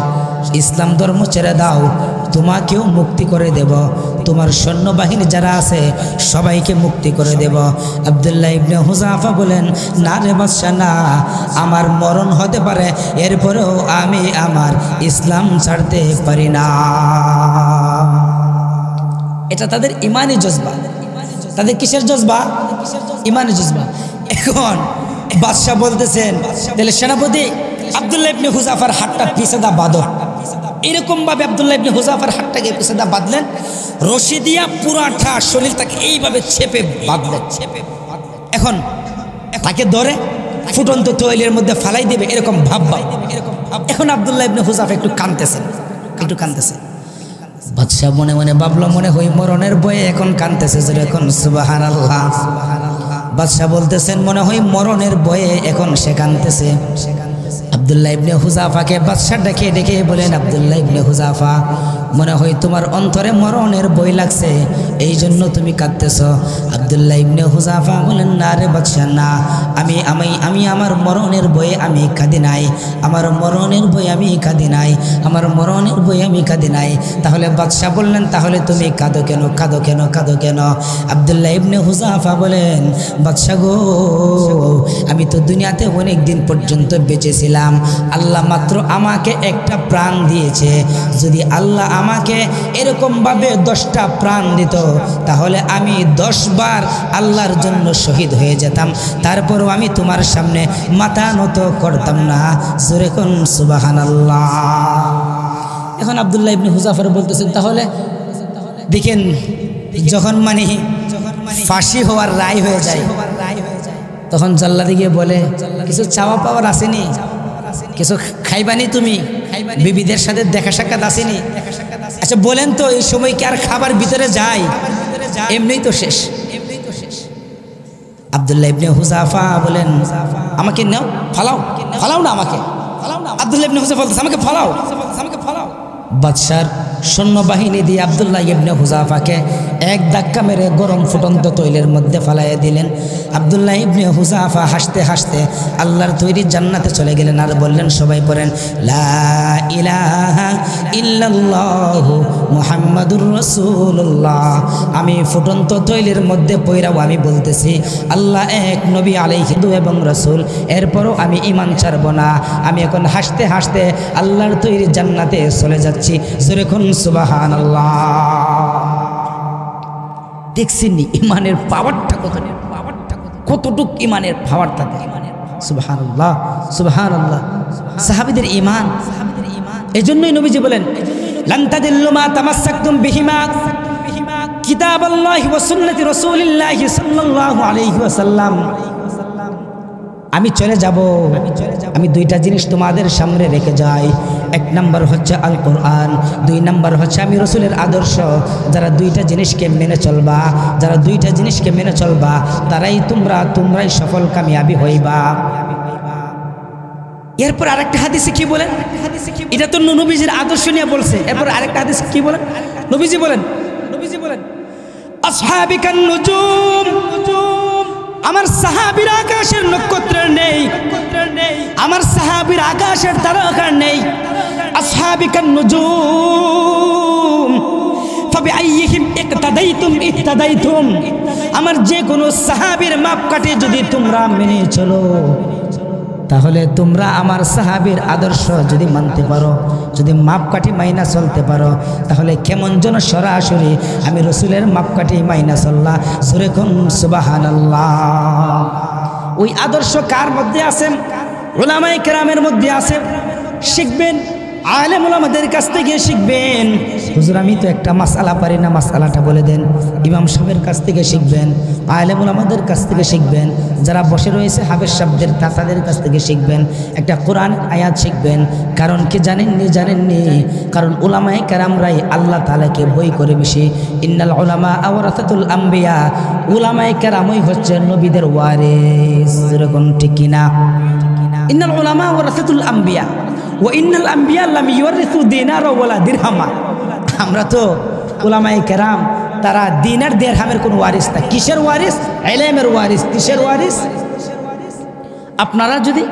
ইসলাম ধর্ম ছেড়ে দাও, তোমাকেও মুক্তি করে দেব, তোমার সৈন্যবাহিনী যারা আছে সবাইকে মুক্তি করে দেব। আব্দুল্লাহ ইবনে হুযাফা বলেন, না রে বাদশা, না, আমার মরণ হতে পারে, এরপরেও আমি আমার ইসলাম ছাড়তে পারি না। এটা তাদের ইমানি জজবা। তাদের কিসের জজবা? ইমানি জজবা। এখন বাদশাহ বলতেছেন, তাহলে সেনাপতি, আব্দুল্লাহ ইবনে হুযাফার হাতটা পিছাদা বাঁধো। এরকম ভাবে আব্দুল্লাহ ইবনে হুযাফার হাতটাকে পিছাদা বাঁধলেন, রশি দিয়া পুরাটা শরীরটাকে এইভাবে চেপে বাঁধলেন। এখন তাকে ধরে ফুটন্ত তৈলের মধ্যে ফালাই দিবে এরকম ভাববা। এখন আব্দুল্লাহ ইবনে হুযাফা একটু কাঁদতেছেন। বাদশাহ মনে মনে ভাবলো, মনে হয় মরণের ভয়ে এখন কাঁদতেছে। এখন সুবহানাল্লাহ। বাদশাহ বলতেছেন, মনে হয় মরণের ভয়ে এখন সে কাঁদতেছে। আব্দুল্লাহ ইবনে হুযাফাকে বাদশা ডেকে ডেকে বলেন, আব্দুল্লাহ ইবনে হুযাফা, মনে হয় তোমার অন্তরে মরণের ভয় লাগছে, এই জন্য তুমি কাঁদতেছ। আব্দুল্লাহ ইবনে হুযাফা বলেন, না রে বাদশা, না, আমি আমার মরণের ভয়ে আমি কাঁদি নাই, আমার মরণের ভয়ে আমি কাঁদি নাই, আমার মরণের ভয়ে আমি কাঁদি নাই। তাহলে বাদশা বললেন, তাহলে তুমি কাঁদো কেন, কাঁদো কেন, কাঁদো কেন? আব্দুল্লাহ ইবনে হুযাফা বলেন, বাদশা গো, আমি তো দুনিয়াতে অনেক দিন পর্যন্ত বেঁচেছিলাম, আল্লাহ মাত্র আমাকে একটা প্রাণ দিয়েছে, যদি আল্লাহ আমাকে এরকমভাবে 10টা প্রাণ দিত তাহলে আমি 10 বার আল্লাহর জন্য শহীদ হয়ে যেতাম, তারপরও আমি তোমার সামনে মাথা নত করতাম না। জোরে কোন সুবহানাল্লাহ। এখন আব্দুল্লাহ ইবনে হুযাফা বলতেছেন, তাহলে দেখেন যখন ফাঁসি হওয়ার রায় হয়ে যায়, তখন জল্লাদি গিয়ে বলে, কিছু চাওয়া পাওয়ার আসেনি, কিছু খাইবানি, তুমি বিবিদের সাথে দেখা সাক্ষাৎ আসেনি? আচ্ছা বলেন তো, এই সময় কি আর খাবার ভিতরে যায়? এমনিই তো শেষ। আব্দুল্লাহ ইবনে হুযাফা বলেন, আমাকে নাও, ফালাও, ফালাও না আমাকে। আব্দুল্লাহ ইবনে হুযাফা বলতেছে, আমাকে ফালাও, আমাকে ফালাও। বাদশার সৈন্যবাহিনী দিয়ে আব্দুল্লাহ ইবনে হুযাফাকে এক ধাক্কা মেরে গরম ফুটন্ত তৈলের মধ্যে ফালাইয়া দিলেন। আব্দুল্লাহ ইবনে হুযাফা হাসতে হাসতে আল্লাহর তৈরি জান্নাতে চলে গেলেন। আর বললেন, সবাই পড়েন, লা ইলাহা ইল্লাল্লাহু মুহাম্মাদুর রাসূলুল্লাহ। আমি ফুটন্ত তৈলের মধ্যে পইরাও আমি বলতেছি, আল্লাহ এক, নবী আলাইহি এবং রাসূল, এরপরও আমি ঈমান ছাড়ব না। আমি এখন হাসতে হাসতে আল্লাহর তৈরি জান্নাতে চলে যাচ্ছি। জোরে কোন সুবহানাল্লাহ। দেখছেন ইমানের পাওয়ারটা কতটুক ইমানের পাওয়ার থাকে। সুবহানাল্লাহ, সুবহানাল্লাহ। সাহাবীদের ঈমান, এজন্যই নবীজি বলেন, লান তাদিল্লু মা তামাসসাকতুম বিহিমা কিতাবাল্লাহি ওয়া সুন্নতি রাসূলিল্লাহি সাল্লাল্লাহু আলাইহি ওয়াসাল্লাম। আমি চলে যাব, আমি 2টা জিনিস তোমাদের সামনে রেখে যাই। 1 নম্বর হচ্ছে আল কোরআন, 2 নম্বর হচ্ছে আমি রসুলের আদর্শ। যারা 2টা জিনিসকে মেনে চলবা, যারা 2টা জিনিসকে মেনে চলবা, তারাই তোমরাই সফল কামিয়াবি হইবা। এরপর আরেকটা হাদিসে কি বলেন? এটা তো নবীজির আদর্শ নিয়ে বলছে। এরপর আরেকটা হাদিস কি বলেন? নবীজি বলেন, আসহাবিকান নুজুম, আমার সাহাবীর আকাশের নক্ষত্রের নেই, আমার সাহাবীর আকাশের তারকার নেই। আসহাবিকান নুজুম ফাবিআইহিম ইকতাদাইতুম ইহতাদাইতুম। আমার যে কোনো সাহাবীর মাপকাঠি যদি তোমরা মেনে চলো, তাহলে তোমরা আমার সাহাবীর আদর্শ যদি মানতে পারো, যদি মাপকাঠি মাইনা চলতে পারো, তাহলে কেমন যেন সরাসরি আমি রসুলের মাপকাঠি মাইনা চললা। জোরে কোন সুবহানাল্লাহ। ওই আদর্শ কার মধ্যে আছে? উলামায়ে কেরামের মধ্যে আছে। শিখবেন, আলেম উলামাদের কাছ থেকে শিখবেন। হুজুর আমি তো একটা মাসআলা পারি না, মাসআলাটা বলে দেন। ইমাম সাহেবের কাছ থেকে শিখবেন, আলেম উলামাদের কাছ থেকে শিখবেন। যারা বসে রয়েছে হাফেজ সাহেবদের, তাদের কাছ থেকে শিখবেন। একটা কোরআন আয়াত শিখবেন। কারণ কি জানেননি? কারণ উলামায়ে কেরামরাই আল্লাহ তাআলাকে ভয় করে বেশি। ইন্নাল উলামা ওয়ারাসাতুল আম্বিয়া, উলামায়ে কেরামই হচ্ছে নবীদের ওয়ারিস। এরকম ঠিক কিনা? ইন্নাল উলামা ওয়ারাসাতুল আম্বিয়া ওয়া ইন্নাল আম্বিয়া লাম ইউরিসু দিনারা ওয়ালা দিরহামা। আমরা তো উলামায়ে কেরাম, তারা দিনার দিরহামের কোন ওয়ারিস না। কিসের ওয়ারিস? ইলমের ওয়ারিস। কিসের ওয়ারিস? আপনারা যদি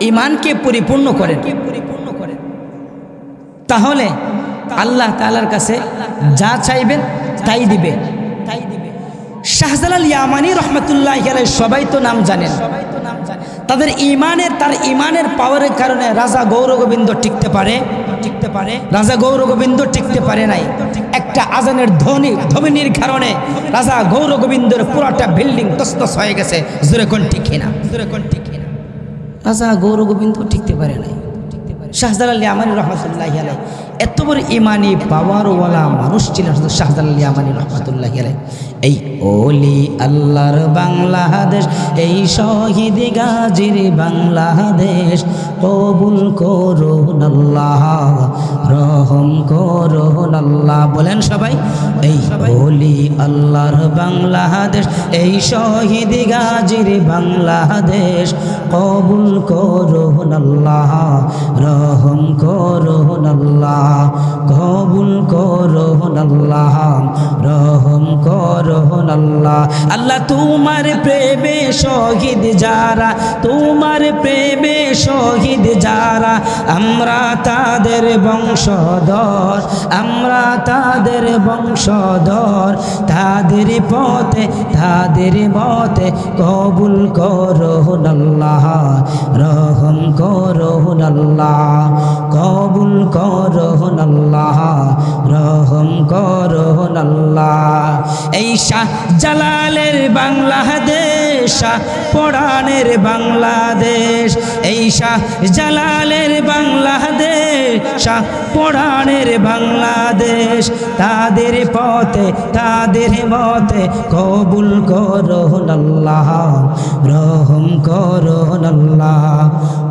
ঈমানকে পরিপূর্ণ করেন, তাহলে আল্লাহ তাআলার কাছে যা চাইবেন তাই দিবে। শাহজালাল ইয়ামানী রাহমাতুল্লাহি আলাইহি সবাই তো নাম জানেন। তাদের তার ঈমানের পাওয়ারের কারণে রাজা গৌরগোবিন্দ টিকতে পারে। রাজা গৌরগোবিন্দ টিকতে পারে নাই। একটা আজানের ধ্বনির কারণে রাজা গৌরগোবিন্দের পুরোটা বিল্ডিং তছনছ হয়ে গেছে। জোরে কোন ঠিক কিনা? রাজা গৌরগোবিন্দ টিকতে পারে নাই। শাহজালাল ইয়ামানী রাহমাতুল্লাহি আলাইহি এত বড় ঈমানি পাওয়ারওয়ালা মানুষ ছিলেন শাহজালাল ইয়ামানী রাহমাতুল্লাহি আলাইহি। এই ওলি আল্লাহর বাংলাদেশ, এই শহীদ গাজীর বাংলাদেশ, কবুল করুন আল্লাহ, রহম করুন আল্লাহ। বলেন সবাই, এই ওলি আল্লাহর বাংলাদেশ, এই শহীদ গাজীর বাংলাদেশ, কবুল করুন আল্লাহ, রহম করুন আল্লাহ, কবুল করুন আল্লাহ, রহম করুন আল্লাহ। আল্লাহ তোমার প্রেমে শহীদ যারা, তোমার প্রেমে শহীদ যারা, আমরা তাদের বংশধর, আমরা তাদের বংশধর, তাদের পথে তাদের মতে কবুল করুন আল্লাহ, রহম করুন আল্লাহ, কবুল করুন আল্লাহ, রহম করুন আল্লাহ। এই শাহ জালালের বাংলাদেশ, শাহ পরাণের বাংলাদেশ, এই শাহ জালালের বাংলাদেশ, শাহ পরাণের বাংলাদেশ, তাদের পথে তাদের মতে কবুল করুন আল্লাহ, রহম করুন আল্লাহ,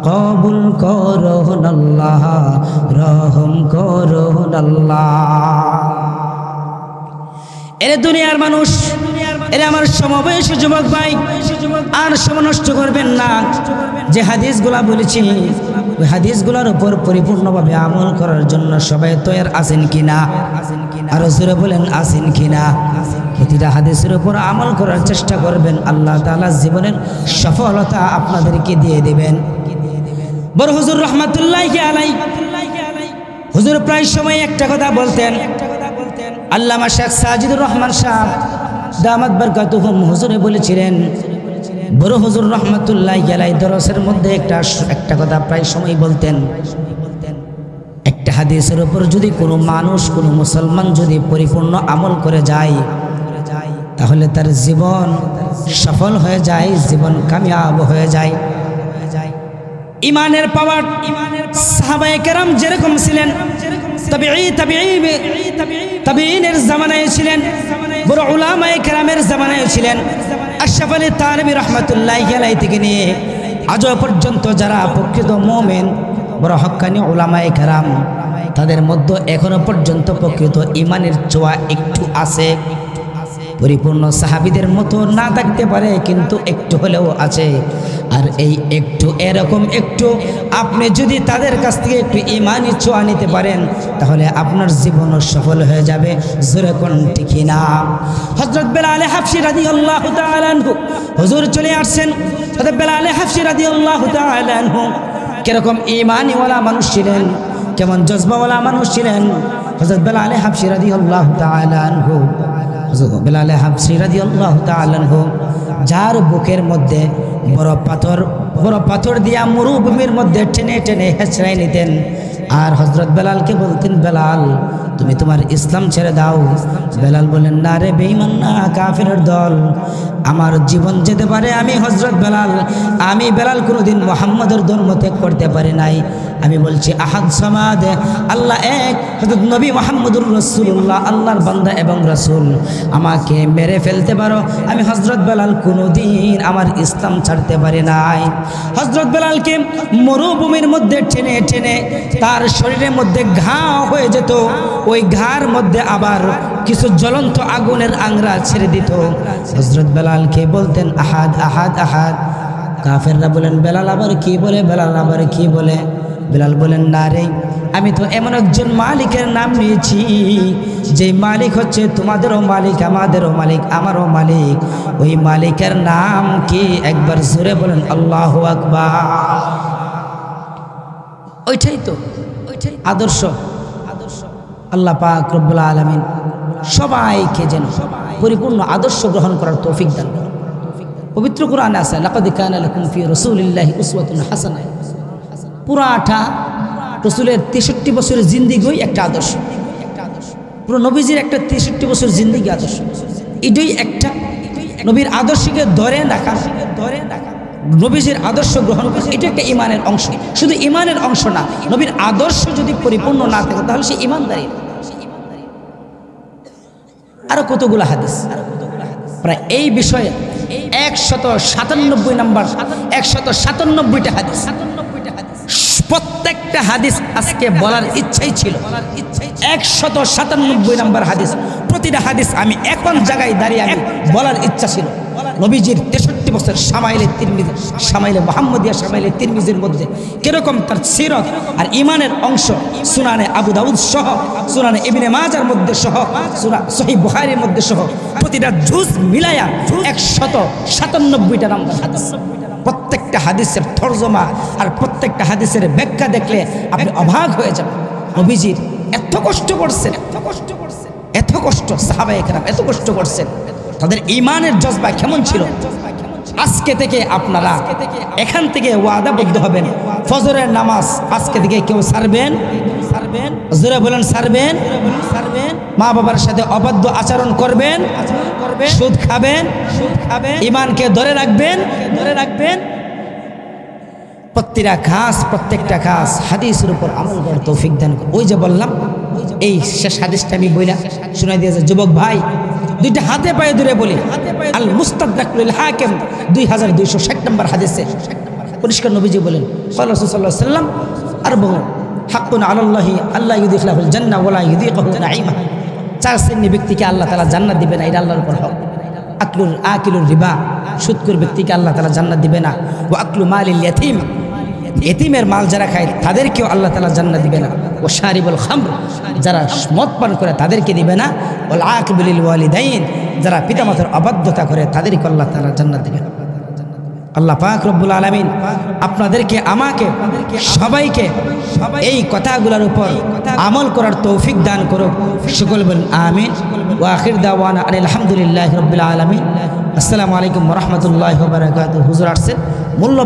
কবুল করুন আল্লাহ, রহম করুন আল্লাহ। এরে দুনিয়ার মানুষ, এরে আমার সমবয়সী যুবক ভাই, আর সময় নষ্ট করবেন না। যে হাদিসগুলা বলেছি, ওই হাদিসগুলোর উপর পরিপূর্ণভাবে আমল করার জন্য সবাই তৈরি আছেন কিনা? আরো জোরে বলেন, আছেন কিনা? প্রতিটা হাদিসের উপর আমল করার চেষ্টা করবেন, আল্লাহ তাআলা জীবনের সফলতা আপনাদেরকে দিয়ে দেবেন। বড় হুজুর রহমাতুল্লাহি আলাইহি, হুজুর প্রায় সময় একটা কথা বলতেন। আল্লামা শেখ সাজিদুর রহমান সাহেব দামাত বারকাতুহুম হুজুরে বলেছিলেন, বড় হুজুর রহমাতুল্লাহি আলাইহি দরসের মধ্যে একটা কথা প্রায় সময় বলতেন, একটা হাদিসের উপর যদি কোনো মানুষ, কোনো মুসলমান যদি পরিপূর্ণ আমল করে যায়, তাহলে তার জীবন সফল হয়ে যায়, জীবন কামিয়াব হয়ে যায়। ইমানের পাওয়ার সাহাবায়ে কেরাম যেরকম ছিলেন, তাবিঈনের জামানায় ছিলেন, বড় উলামায়ে কেরামের জামানায় ছিলেন। আশরাফ আলী থানভী রাহমাতুল্লাহি আলাইহি থেকে নিয়ে আজও পর্যন্ত যারা প্রকৃত মুমিন, বড় হক্কানি উলামায়ে কেরাম, তাদের মধ্যে এখনো পর্যন্ত প্রকৃত ইমানের ছোঁয়া একটু আছে। পরিপূর্ণ সাহাবীদের মতো না থাকতে পারে, কিন্তু একটু হলেও আছে। আর এই একটু, এরকম একটু আপনি যদি তাদের কাছ থেকে একটু ইমানি ছোঁয়া নিতে পারেন, তাহলে আপনার জীবনও সফল হয়ে যাবে। জোরে কোন ঠিক না? হযরত বেলাল হাবশী রাদিয়াল্লাহু তাআলা আনহু হুজুর চলে আসছেন। হযরত বেলাল হাবশী রাদিয়াল্লাহু তাআলা আনহু কিরকম ঈমানওয়ালা মানুষ ছিলেন, কেমন জজবাওয়ালা মানুষ ছিলেন। হযরত বেলাল হাবশী রাদিয়াল্লাহু তাআলা আনহু, হযরত বেলাল হাবশী রাদিয়াল্লাহু তাআলা আনহু যার বুকের মধ্যে বড় পাথর দিয়া মরুভূমির মধ্যে টেনে টেনে হেঁচড়াই নিতেন। আর হযরত বেলালকে বলতেন, বেলাল তুমি তোমার ইসলাম ছেড়ে দাও। বেলাল বলেন, না রে বেঈমান, না, কাফেরের দল, আমার জীবন যেতে পারে, আমি হযরত বেলাল, আমি বেলাল কোনোদিন মুহাম্মদের ধর্ম ত্যাগ করতে পারি নাই। আমি বলছি আহাদ সামাদ, আল্লাহ এক, হযরত নবী মুহাম্মদুর রাসূলুল্লাহ আল্লাহর বান্দা এবং রাসূল। আমাকে মেরে ফেলতে পারো, আমি হযরত বেলাল কোনোদিন আমার ইসলাম ছাড়তে পারি নাই। হযরত বেলালকে মরুভূমির মধ্যে টেনে টেনে তার শরীরের মধ্যে ঘা হয়ে যেত, ওই ঘার মধ্যে আবার কিছু জ্বলন্ত আগুনের আংরা ছেড়ে দিত। হযরত বেলালকে বলতেন, আহাদ আহাদ আহাদ। কাফেররা বলেন, বেলাল আবার কি বলে, বেলাল আবার কি বলে? বেলাল বলেন, না রে, আমি তো এমন একজন মালিকের নাম নিয়েছি, যে মালিক হচ্ছে তোমাদেরও মালিক, আমাদেরও মালিক, আমারও মালিক। ওই মালিকের নাম কি? একবার জোরে বলেন, আল্লাহু আকবার। ওইটাই তো আদর্শ। আল্লাহ পাক রব্বুল আলামিন সবাইকে যেন পরিপূর্ণ আদর্শ গ্রহণ করার তৌফিক দান করেন। পবিত্র কোরআনে আছে, লাকাদ কানা লাকুম ফি রাসূলিল্লাহি উসওয়াতুন হাসানাহ। পুরাটা রাসূলের 63 বছরের জিন্দেগি একটা আদর্শ, পুরো নবীজির একটা 63 বছর জিন্দেগি আদর্শ। এটাই একটা নবীর আদর্শকে ধরে রাখা, নবীজির আদর্শ গ্রহণ করা, এটা একটা ইমানের অংশ। শুধু ইমানের অংশ না, নবীর আদর্শ যদি পরিপূর্ণ না থাকে তাহলে সে ইমানদারি। আরো কতগুলো হাদিস আপনারা এই বিষয়ে 197 নাম্বার 197টা হাদিস, প্রত্যেকটা হাদিস আজকে বলার ইচ্ছাই ছিল। 197 নাম্বার হাদিস, প্রতিটা হাদিস আমি এখন জায়গায় দাঁড়িয়ে আমি বলার ইচ্ছা ছিল। নবীজির 63 বছর শামাইলে তিরমিজি, শামাইলে মুহাম্মদিয়া, শামাইলে তিরমিজির মধ্যে কিরকম তার সিরত আর ইমানের অংশ, সুনানে আবু দাউদ সহ, সুনানে ইবনে মাজার মধ্যে সহ, সহিহ বুখারীর মধ্যে সহ প্রতিটা জুজ মিলায়া 197টা নাম্বার হাদিস। প্রত্যেকটা হাদিসের তরজমা আর প্রত্যেকটা হাদিসের ব্যাখ্যা দেখলে আপনি অবাক হয়ে যাবেন। নবীজির এত কষ্ট করছেন, এত কষ্ট, সাহাবায়ে কেরাম এত কষ্ট করছেন, তাদের ঈমানের জজবা কেমন ছিল। আজকে থেকে আপনারা এখান থেকে ওয়াদাবদ্ধ হবেন, ফজরের নামাজ আজকে থেকে কেউ ছাড়বেন, জোরে বলেন ছাড়বেন, মা বাবার সাথে অবাধ্য আচরণ করবেন, সুদ খাবেন, ঈমানকে ধরে রাখবেন, প্রত্যেকটা কাজ হাদিসের উপর আমল করার তৌফিক দান করুন। ওই যে বললাম, এই শেষ হাদিসটা আমি বইলা শোনাই দিয়েছে। যুবক ভাই, দুইটা হাতে পায়ে ধরে বলি, আল মুস্তাদরাকুল হাকিম 2260 নম্বর হাদিসে পরিষ্কার নবীজি বলেন, রাসূলুল্লাহ সাল্লাল্লাহু আলাইহি ওয়াসাল্লাম আরবাউ হাক্কুন আলাল্লাহি আল্লা ইউদখিলাহুল জান্নাহ ওয়া লা ইউযিকুহু নাঈমা। 4 শ্রেণীর ব্যক্তিকে আল্লাহ তাআলা জান্নাত দিবে না, এটা আল্লাহর উপর হক। আকিলুর রিবা, সুদখোর ব্যক্তিকে আল্লাহ তাআলা জান্নাত দিবে না। ওয়া আকলু মালিল ইয়াতীম, এতিমের মাল যারা খায় তাদেরকেও আল্লাহ তাআলা জান্নাত দিবে না। ও শারিবুল খামর, যারা মদ পান করে তাদেরকে দিবে না। ওয়াল আকিবু লিল ওয়ালিদাইন, যারা পিতামাতার অবাধ্যতা করে তাদেরকে আল্লাহ তাআলা জান্নাত দিবে না। আল্লাহ পাক রব্বুল আলামিন আপনাদেরকে, আমাকে, সবাইকে এই কথাগুলোর উপর আমল করার তৌফিক দান করুক। সকল বলেন আমিন। ওয়া আখির দাওয়ানা আলহামদুলিল্লাহি রাব্বিল আলামিন। আসসালামু আলাইকুম ওয়া রাহমাতুল্লাহি ওয়া বারাকাতুহু। হুজুর আসছেন, মূল্যবান